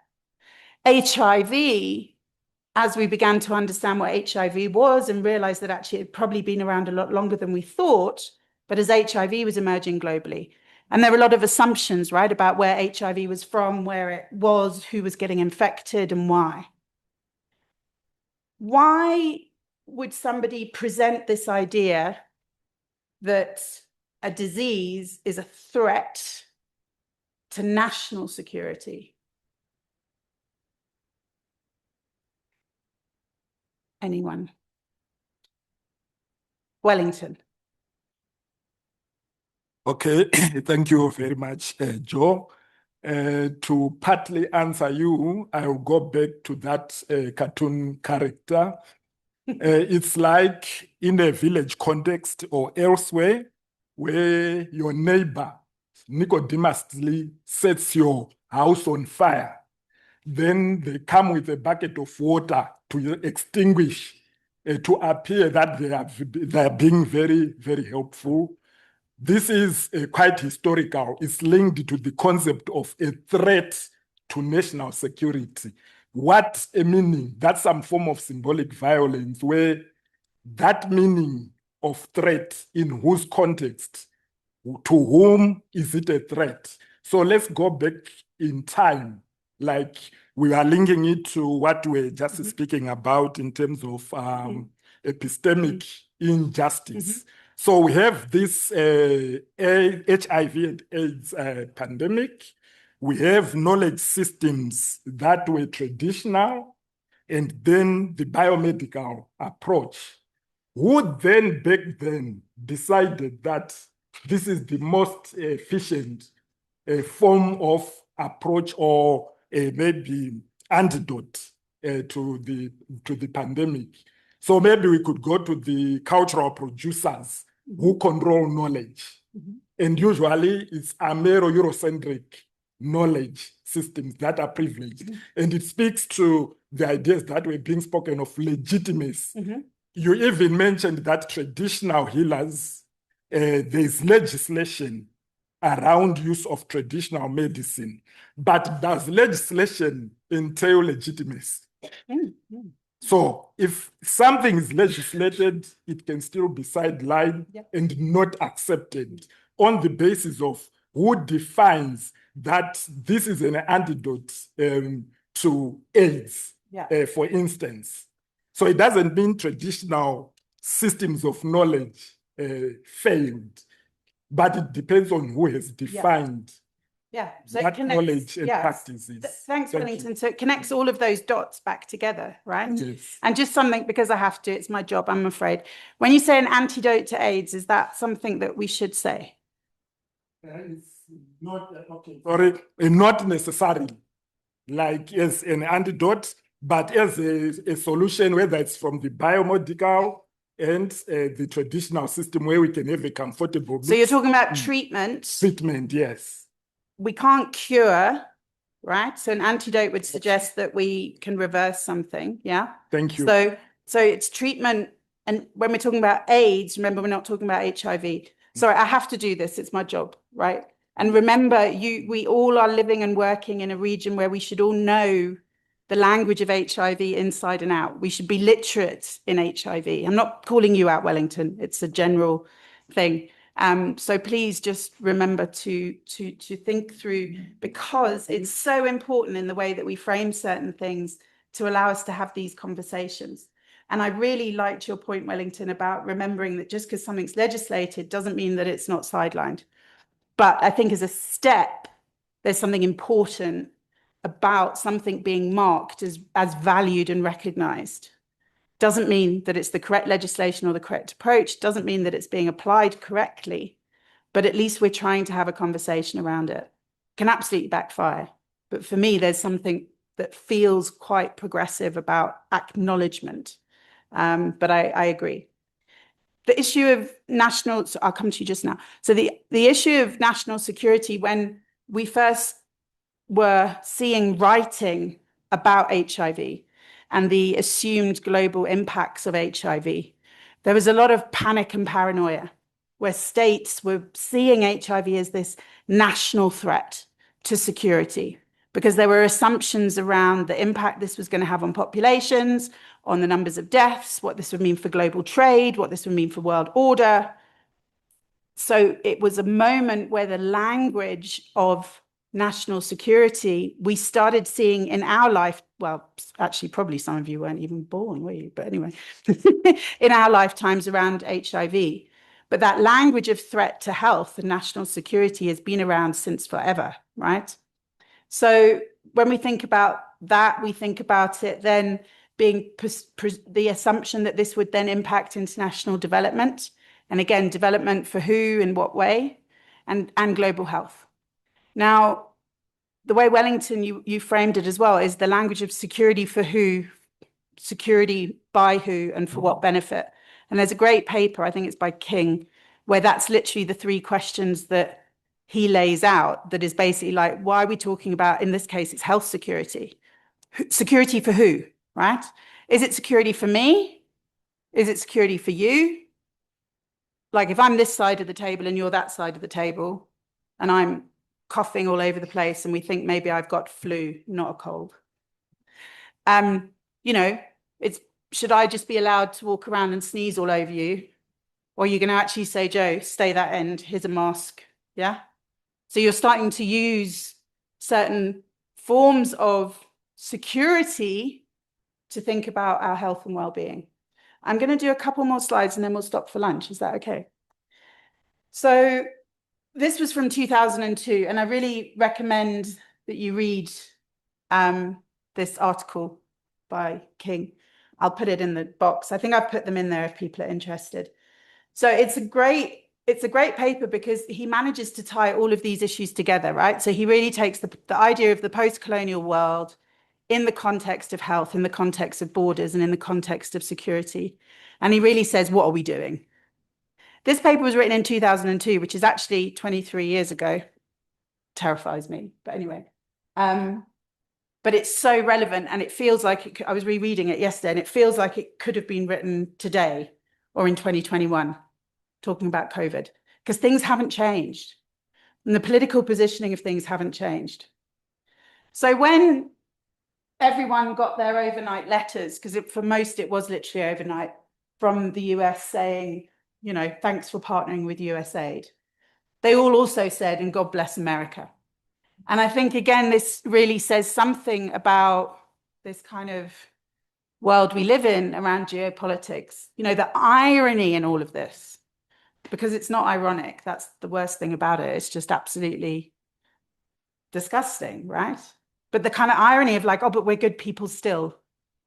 HIV, as we began to understand what HIV was and realized that actually it had probably been around a lot longer than we thought, but as HIV was emerging globally. And there were a lot of assumptions, right, about where HIV was from, where it was, who was getting infected, and why. Why would somebody present this idea that a disease is a threat to national security? Anyone? Wellington. Okay, thank you very much, Joe. To partly answer you, I will go back to that cartoon character. It's like in a village context or elsewhere where your neighbor nicodemously sets your house on fire. Then they come with a bucket of water to extinguish, to appear that they are being very, very helpful. This is quite historical. It's linked to the concept of a threat to national security. What a meaning. That's some form of symbolic violence where that meaning of threat, in whose context, to whom is it a threat? So let's go back in time, like we are linking it to what we're just speaking about in terms of epistemic injustice. So we have this HIV and AIDS pandemic. We have knowledge systems that were traditional, and then the biomedical approach. Who then back then decided that this is the most efficient form of approach or maybe antidote to the pandemic? So maybe we could go to the cultural producers who control knowledge. And usually it's Amero-Eurocentric knowledge systems that are privileged. And it speaks to the ideas that were being spoken of legitimacy. You even mentioned that traditional healers, there's legislation around use of traditional medicine. But does legislation entail legitimacy? So if something is legislated, it can still be sidelined and not accepted on the basis of who defines that this is an antidote to AIDS, for instance. So it doesn't mean traditional systems of knowledge failed, but it depends on who has defined so it that connects, knowledge and practices. Thanks, Thank you. Wellington. So it connects all of those dots back together, right? Yes. And just something, because I have to, it's my job, I'm afraid. When you say an antidote to AIDS, is that something that we should say? It's not, okay, sorry, not necessarily like as an antidote, but as a solution, whether it's from the biomedical and the traditional system where we can have a comfortable So you're mix. talking about treatment. Treatment, yes. We can't cure, right? So an antidote would suggest that we can reverse something, yeah? Thank you. So it's treatment. And when we're talking about AIDS, remember, we're not talking about HIV. Sorry, I have to do this. It's my job, right? And remember, we all are living and working in a region where we should all know the language of HIV inside and out. We should be literate in HIV. I'm not calling you out, Wellington. It's a general thing. So please just remember to think through, because it's so important in the way that we frame certain things to allow us to have these conversations. And I really liked your point, Wellington, about remembering that just because something's legislated doesn't mean that it's not sidelined. But I think as a step, there's something important about something being marked as valued and recognized. Doesn't mean that it's the correct legislation or the correct approach, doesn't mean that it's being applied correctly, but at least we're trying to have a conversation around it. Can absolutely backfire. But for me, there's something that feels quite progressive about acknowledgement. But I agree. The issue of national, so I'll come to you just now. So the issue of national security, when we first were seeing writing about HIV and the assumed global impacts of HIV, there was a lot of panic and paranoia where states were seeing HIV as this national threat to security because there were assumptions around the impact this was going to have on populations, on the numbers of deaths, what this would mean for global trade, what this would mean for world order. So it was a moment where the language of national security, we started seeing in our life, well, actually, probably some of you weren't even born, were you? But anyway, in our lifetimes around HIV. But that language of threat to health and national security has been around since forever, right? So when we think about that, we think about it then being the assumption that this would then impact international development. And again, development for who, in what way, and global health. Now, the way Wellington, you framed it as well, is the language of security for who, security by who, and for what benefit. And there's a great paper, I think it's by King, where that's literally the three questions that he lays out, that is basically like, why are we talking about, in this case, it's health security. Security for who, right? Is it security for me? Is it security for you? Like if I'm this side of the table and you're that side of the table and I'm coughing all over the place and we think maybe I've got flu, not a cold. You know, should I just be allowed to walk around and sneeze all over you? Or are you going to actually say, Joe, stay that end, here's a mask, yeah? So you're starting to use certain forms of security to think about our health and well-being. I'm going to do a couple more slides and then we'll stop for lunch. Is that okay? So this was from 2002, and I really recommend that you read this article by King. I'll put it in the box. I think I've put them in there if people are interested. So it's a great paper because he manages to tie all of these issues together, right? So he really takes the idea of the post-colonial world in the context of health, in the context of borders, and in the context of security. And he really says, what are we doing? This paper was written in 2002, which is actually 23 years ago. Terrifies me, but anyway. But it's so relevant, and it feels like I was rereading it yesterday, and it feels like it could have been written today or in 2021, talking about COVID, because things haven't changed, and the political positioning of things haven't changed. So when everyone got their overnight letters, because for most it was literally overnight, from the US saying, you know, thanks for partnering with USAID. They all also said, and God bless America. And I think, again, this really says something about this kind of world we live in around geopolitics. You know, the irony in all of this, because it's not ironic. That's the worst thing about it. It's just absolutely disgusting, right? But the kind of irony of like, oh, but we're good people still.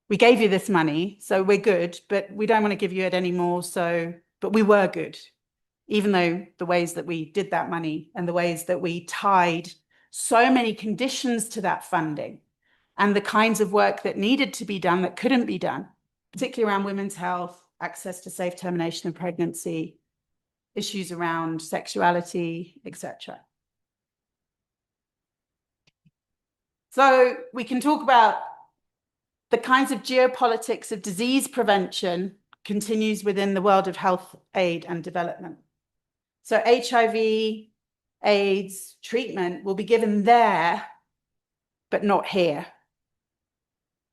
We gave you this money, so we're good, but we don't want to give you it anymore. So, but we were good, even though the ways that we did that money and the ways that we tied so many conditions to that funding and the kinds of work that needed to be done that couldn't be done, particularly around women's health, access to safe termination of pregnancy, issues around sexuality, etc. So we can talk about the kinds of geopolitics of disease prevention continues within the world of health aid and development. So HIV, AIDS treatment will be given there, but not here.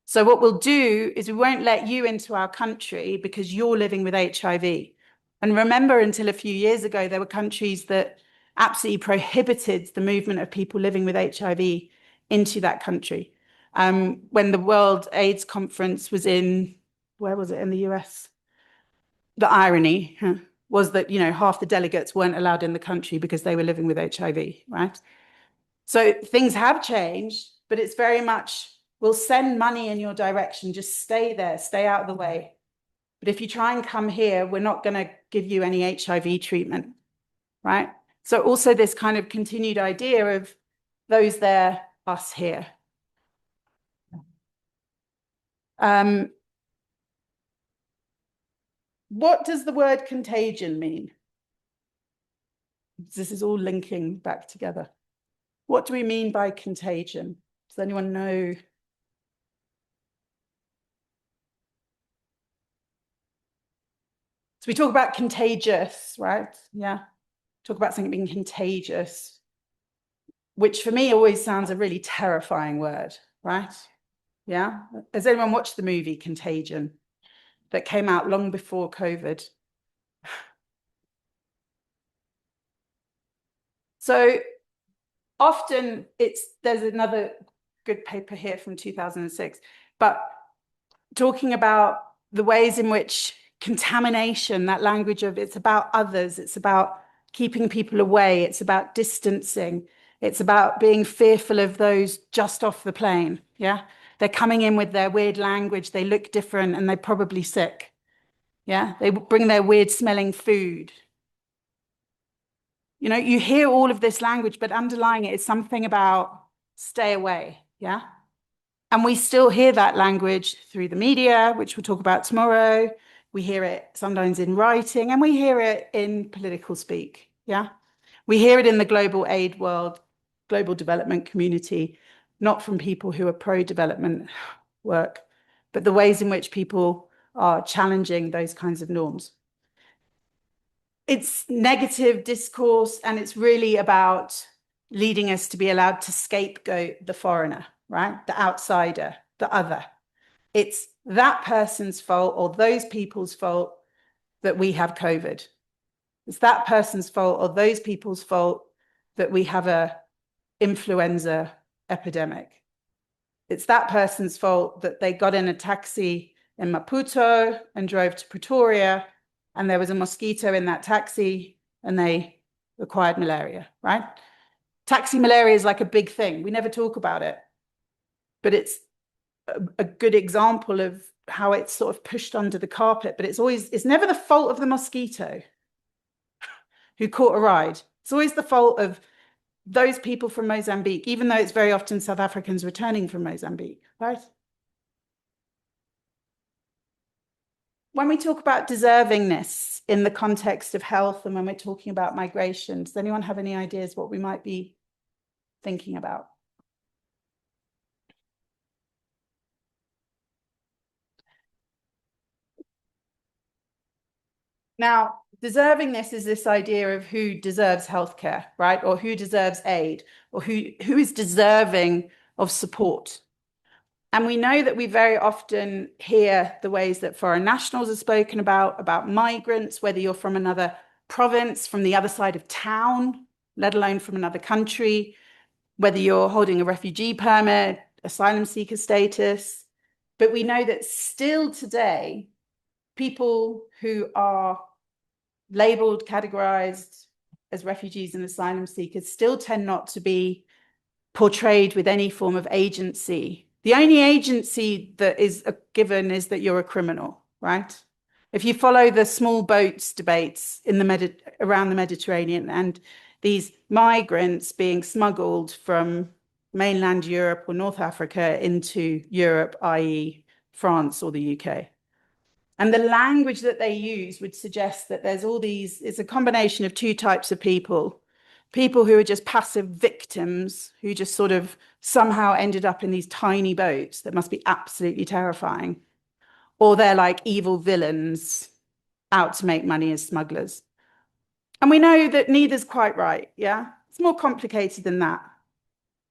So what we'll do is we won't let you into our country because you're living with HIV. And remember, until a few years ago, there were countries that absolutely prohibited the movement of people living with HIV into that country. When the World AIDS Conference was in, where was it, in the US? The irony was that, you know, half the delegates weren't allowed in the country because they were living with HIV, right? So things have changed, but it's very much, we'll send money in your direction, just stay there, stay out of the way. But if you try and come here, we're not going to give you any HIV treatment, right? So also this kind of continued idea of those there, us here. What does the word contagion mean? This is all linking back together. What do we mean by contagion? Does anyone know? So we talk about contagious, right? Yeah. Talk about something being contagious, which for me always sounds a really terrifying word, right? Yeah. Has anyone watched the movie Contagion that came out long before COVID? So often there's another good paper here from 2006, but talking about the ways in which contamination, that language of it's about others, it's about keeping people away, it's about distancing, it's about being fearful of those just off the plane, yeah? They're coming in with their weird language, they look different and they're probably sick, yeah? They bring their weird smelling food. You know, you hear all of this language, but underlying it is something about stay away, yeah? And we still hear that language through the media, which we'll talk about tomorrow. We hear it sometimes in writing, and we hear it in political speak, yeah? We hear it in the global aid world, global development community, not from people who are pro-development work, but the ways in which people are challenging those kinds of norms. It's negative discourse, and it's really about leading us to be allowed to scapegoat the foreigner, right? The outsider, the other. It's that person's fault or those people's fault that we have COVID. It's that person's fault or those people's fault that we have a influenza epidemic. It's that person's fault that they got in a taxi in Maputo and drove to Pretoria, and there was a mosquito in that taxi and they acquired malaria, right? Taxi malaria is like a big thing. We never talk about it, but it's a good example of how it's sort of pushed under the carpet, but it's never the fault of the mosquito who caught a ride. It's always the fault of those people from Mozambique, even though it's very often South Africans returning from Mozambique, right? When we talk about deservingness in the context of health and when we're talking about migration, does anyone have any ideas what we might be thinking about? Now, deservingness is this idea of who deserves healthcare, right? Or who deserves aid, or who is deserving of support. And we know that we very often hear the ways that foreign nationals are spoken about migrants, whether you're from another province, from the other side of town, let alone from another country, whether you're holding a refugee permit, asylum seeker status. But we know that still today, people who are labeled, categorized as refugees and asylum seekers still tend not to be portrayed with any form of agency. The only agency that is given is that you're a criminal, right? If you follow the small boats debates in around the Mediterranean and these migrants being smuggled from mainland Europe or North Africa into Europe, i.e. France or the UK. And the language that they use would suggest that there's all these, it's a combination of two types of people who are just passive victims who just sort of somehow ended up in these tiny boats that must be absolutely terrifying, or they're like evil villains out to make money as smugglers. And we know that neither's quite right, yeah? It's more complicated than that.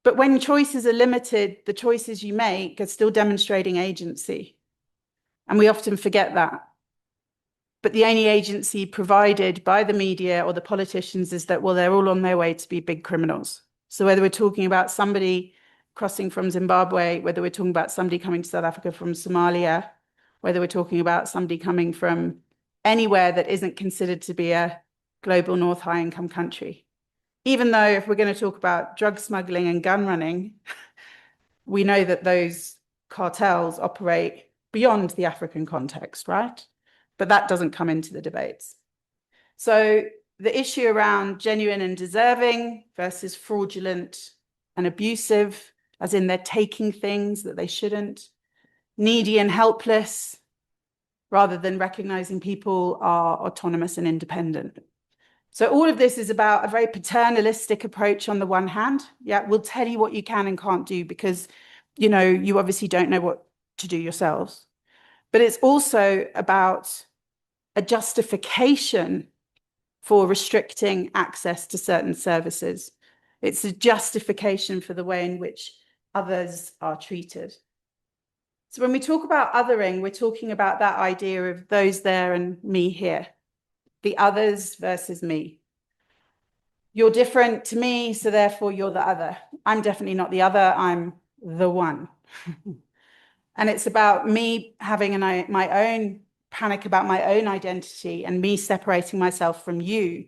But when choices are limited, the choices you make are still demonstrating agency. And we often forget that. But the only agency provided by the media or the politicians is that, well, they're all on their way to be big criminals. So whether we're talking about somebody crossing from Zimbabwe, whether we're talking about somebody coming to South Africa from Somalia, whether we're talking about somebody coming from anywhere that isn't considered to be a global north high income country. Even though if we're going to talk about drug smuggling and gun running, we know that those cartels operate beyond the African context, right? But that doesn't come into the debates. So the issue around genuine and deserving versus fraudulent and abusive, as in they're taking things that they shouldn't, needy and helpless, rather than recognizing people are autonomous and independent. So all of this is about a very paternalistic approach on the one hand. Yeah, we'll tell you what you can and can't do because, you know, you obviously don't know what to do yourselves. But it's also about a justification for restricting access to certain services. It's a justification for the way in which others are treated. So when we talk about othering, we're talking about that idea of those there and me here, the others versus me. You're different to me, so therefore you're the other. I'm definitely not the other, I'm the one. And it's about me having my own panic about my own identity and me separating myself from you.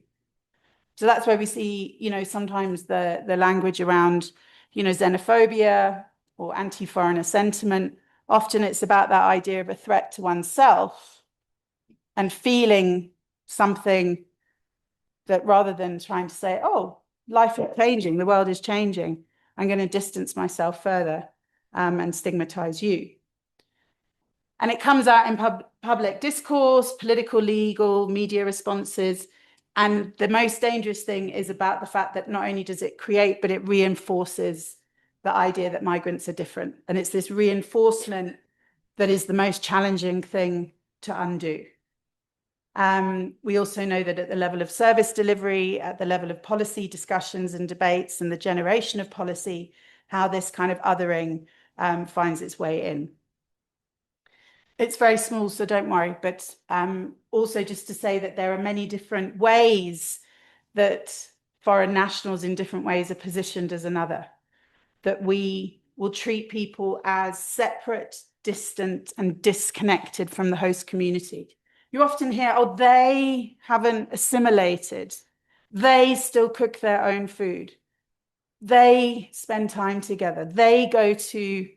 So that's where we see, you know, sometimes the language around, you know, xenophobia or anti-foreigner sentiment. Often it's about that idea of a threat to oneself and feeling something that rather than trying to say, oh, life is changing, the world is changing, I'm going to distance myself further and stigmatize you. And it comes out in public discourse, political, legal, media responses. And the most dangerous thing is about the fact that not only does it create, but it reinforces the idea that migrants are different. And it's this reinforcement that is the most challenging thing to undo. We also know that at the level of service delivery, at the level of policy discussions and debates and the generation of policy, how this kind of othering finds its way in. It's very small, so don't worry, but also just to say that there are many different ways that foreign nationals in different ways are positioned as another, that we will treat people as separate, distant, and disconnected from the host community. You often hear, oh, they haven't assimilated. They still cook their own food. They spend time together. They go to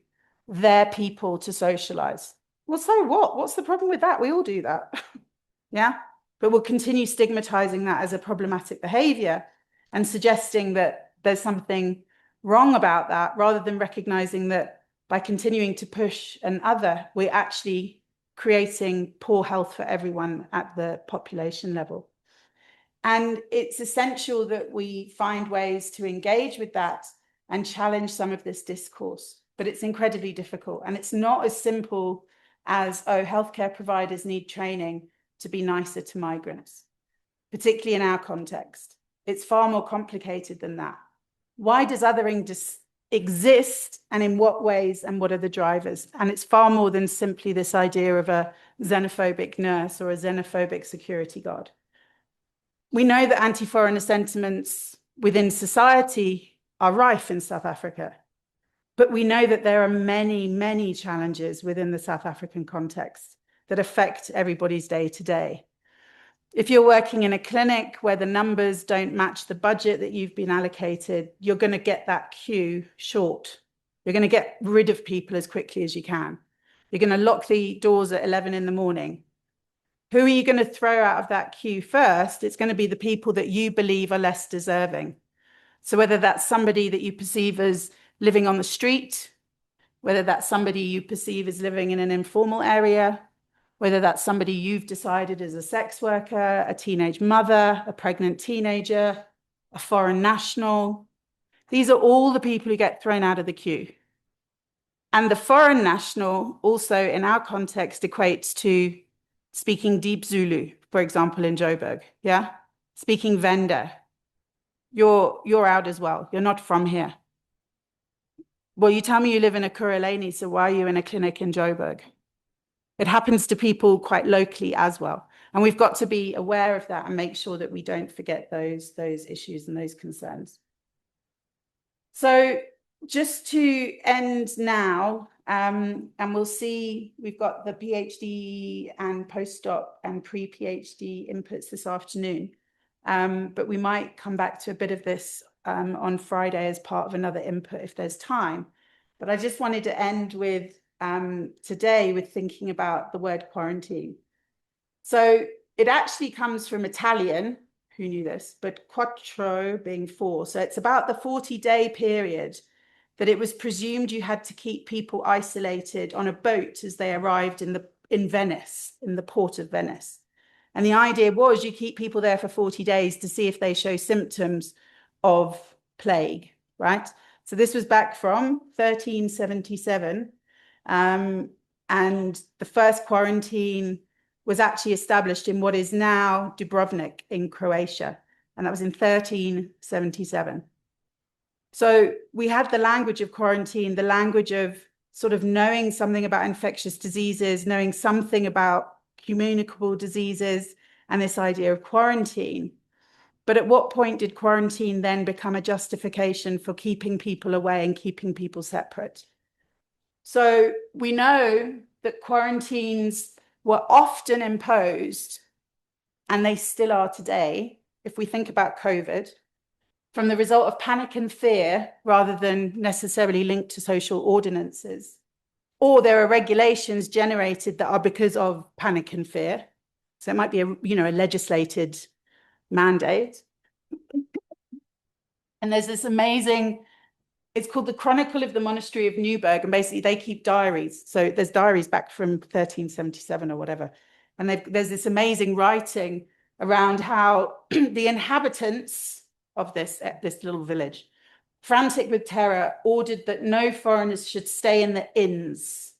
their people to socialize. Well, so what? What's the problem with that? We all do that. Yeah. But we'll continue stigmatizing that as a problematic behavior and suggesting that there's something wrong about that rather than recognizing that by continuing to push an other, we're actually creating poor health for everyone at the population level. And it's essential that we find ways to engage with that and challenge some of this discourse, but it's incredibly difficult. And it's not as simple as, oh, healthcare providers need training to be nicer to migrants, particularly in our context. It's far more complicated than that. Why does othering exist and in what ways and what are the drivers. And it's far more than simply this idea of a xenophobic nurse or a xenophobic security guard. We know that anti-foreigner sentiments within society are rife in South Africa, but we know that there are many, many challenges within the South African context that affect everybody's day to day. If you're working in a clinic where the numbers don't match the budget that you've been allocated, you're going to get that queue short. You're going to get rid of people as quickly as you can. You're going to lock the doors at 11 in the morning. Who are you going to throw out of that queue first? It's going to be the people that you believe are less deserving. So whether that's somebody that you perceive as living on the street, whether that's somebody you perceive as living in an informal area, whether that's somebody you've decided is a sex worker, a teenage mother, a pregnant teenager, a foreign national. These are all the people who get thrown out of the queue. And the foreign national also in our context equates to speaking Deep Zulu, for example, in Joburg, yeah? Speaking Venda. You're out as well. You're not from here. Well, you tell me you live in a Kureleni, so why are you in a clinic in Joburg? It happens to people quite locally as well. And we've got to be aware of that and make sure that we don't forget those issues and those concerns. So just to end now, and we'll see, we've got the PhD and postdoc and pre-PhD inputs this afternoon, but we might come back to a bit of this on Friday as part of another input if there's time. But I just wanted to end with today with thinking about the word quarantine. So it actually comes from Italian, who knew this, but quattro being 4. So it's about the 40-day period that it was presumed you had to keep people isolated on a boat as they arrived in Venice, in the port of Venice. And the idea was you keep people there for 40 days to see if they show symptoms of plague, right? So this was back from 1377. And the first quarantine was actually established in what is now Dubrovnik in Croatia. And that was in 1377. So we had the language of quarantine, the language of sort of knowing something about infectious diseases, knowing something about communicable diseases, and this idea of quarantine. But at what point did quarantine then become a justification for keeping people away and keeping people separate? So we know that quarantines were often imposed, and they still are today, if we think about COVID, from the result of panic and fear rather than necessarily linked to social ordinances. Or there are regulations generated that are because of panic and fear. So it might be a legislated mandate. And there's this amazing, it's called the Chronicle of the Monastery of Newburgh, and basically they keep diaries. So there's diaries back from 1377 or whatever. And there's this amazing writing around how the inhabitants of this little village, frantic with terror, ordered that no foreigners should stay in the inns.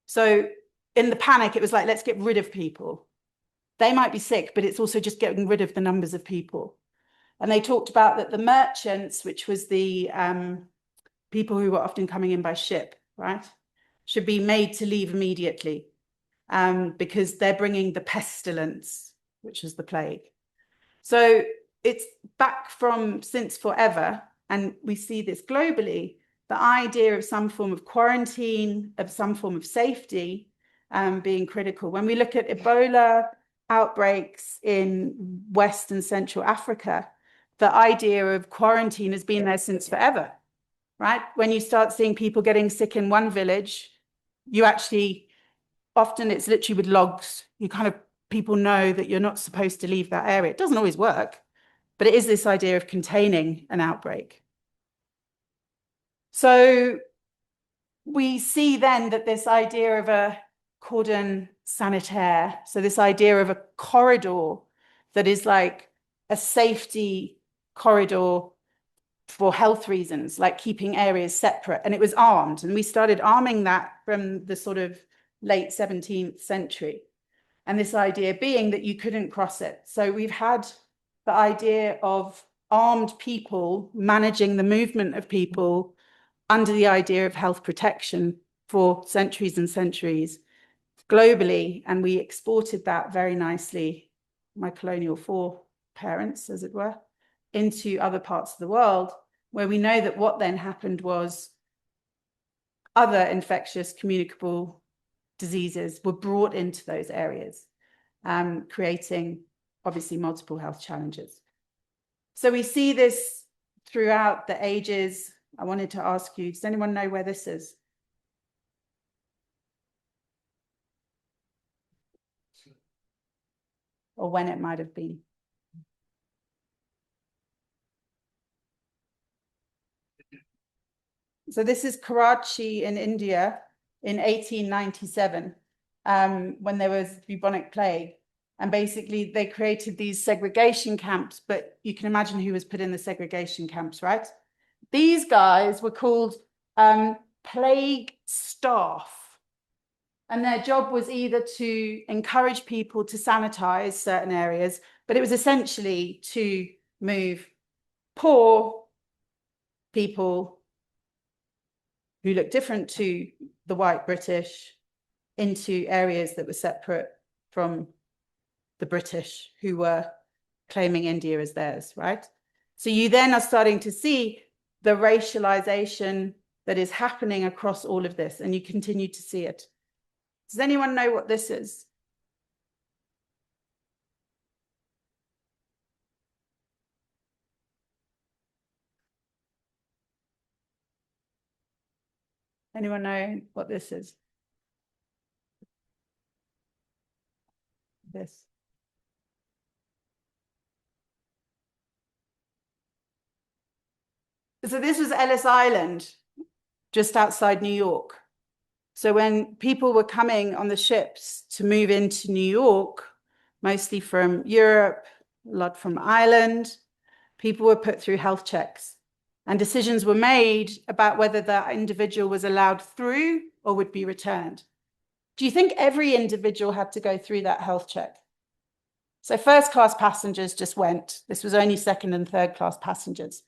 So in the panic, it was like, let's get rid of people. They might be sick, but it's also just getting rid of the numbers of people. And they talked about that the merchants, which was the people who were often coming in by ship, right, should be made to leave immediately because they're bringing the pestilence, which is the plague. So it's back from since forever, and we see this globally, the idea of some form of quarantine, of some form of safety being critical. When we look at Ebola outbreaks in West and Central Africa, the idea of quarantine has been there since forever, right? When you start seeing people getting sick in one village, you actually, often it's literally with logs, people know that you're not supposed to leave that area. It doesn't always work, but it is this idea of containing an outbreak. So we see then that this idea of a cordon sanitaire, so this idea of a corridor that is like a safety corridor for health reasons, like keeping areas separate, and it was armed, and we started arming that from the sort of late 17th century. And this idea being that you couldn't cross it. So we've had the idea of armed people managing the movement of people under the idea of health protection for centuries and centuries globally, and we exported that very nicely, my colonial foreparents, as it were, into other parts of the world, where we know that what then happened was other infectious communicable diseases were brought into those areas, creating obviously multiple health challenges. So we see this throughout the ages. I wanted to ask you, does anyone know where this is? Or when it might have been? So this is Karachi in India in 1897, when there was bubonic plague. And basically they created these segregation camps, but you can imagine who was put in the segregation camps, right? These guys were called plague staff. And their job was either to encourage people to sanitize certain areas, but it was essentially to move poor people who looked different to the white British into areas that were separate from the British, who were claiming India as theirs, right? So you then are starting to see the racialization that is happening across all of this, and you continue to see it. Does anyone know what this is? Anyone know what this is? This. So this was Ellis Island, just outside New York. So when people were coming on the ships to move into New York, mostly from Europe, a lot from Ireland, people were put through health checks, and decisions were made about whether that individual was allowed through or would be returned. Do you think every individual had to go through that health check? So first-class passengers just went. This was only second and third-class passengers.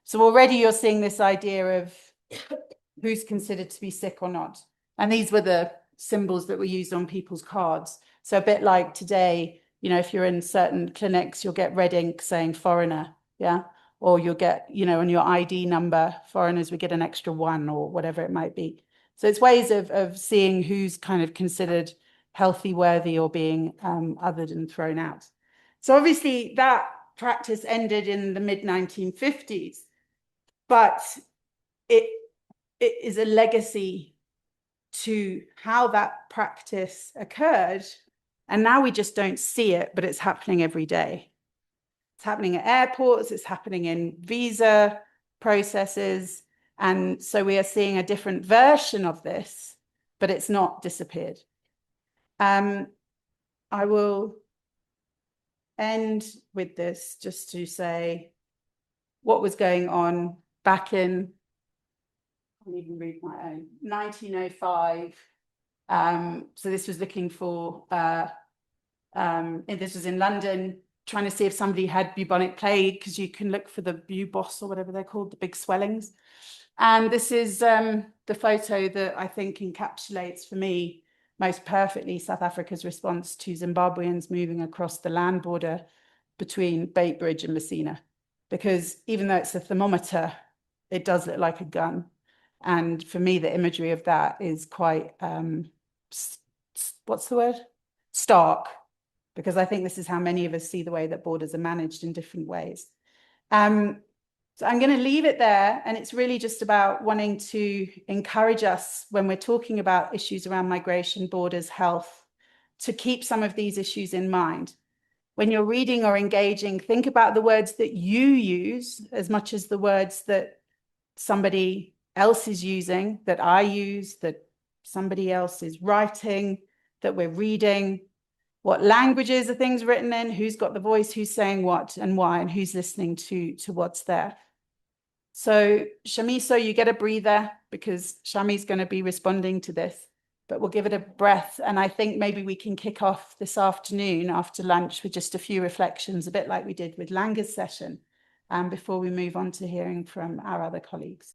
So already you're seeing this idea of who's considered to be sick or not. And these were the symbols that were used on people's cards. So a bit like today, you know, if you're in certain clinics, you'll get red ink saying foreigner, yeah? Or you'll get, you know, on your ID number, foreigners would get an extra 1 or whatever it might be. So it's ways of seeing who's kind of considered healthy, worthy, or being othered and thrown out. So obviously that practice ended in the mid-1950s, but it is a legacy to how that practice occurred. And now we just don't see it, but it's happening every day. It's happening at airports, it's happening in visa processes. And so we are seeing a different version of this, but it's not disappeared. I will end with this just to say what was going on back in, I can't even read my own, 1905. So this was looking for, this was in London, trying to see if somebody had bubonic plague, because you can look for the bubos or whatever they're called, the big swellings. And this is the photo that I think encapsulates for me most perfectly South Africa's response to Zimbabweans moving across the land border between Bait Bridge and Messina. Because even though it's a thermometer, it does look like a gun. And for me, the imagery of that is quite, what's the word? Stark. Because I think this is how many of us see the way that borders are managed in different ways. So I'm going to leave it there. And it's really just about wanting to encourage us when we're talking about issues around migration, borders, health, to keep some of these issues in mind. When you're reading or engaging, think about the words that you use as much as the words that somebody else is using, that I use, that somebody else is writing, that we're reading. What languages are things written in? Who's got the voice? Who's saying what and why? And who's listening to what's there? So Shamiso, you get a breather because Shami's going to be responding to this, but we'll give it a breath. And I think maybe we can kick off this afternoon after lunch with just a few reflections, a bit like we did with Langa's session, before we move on to hearing from our other colleagues.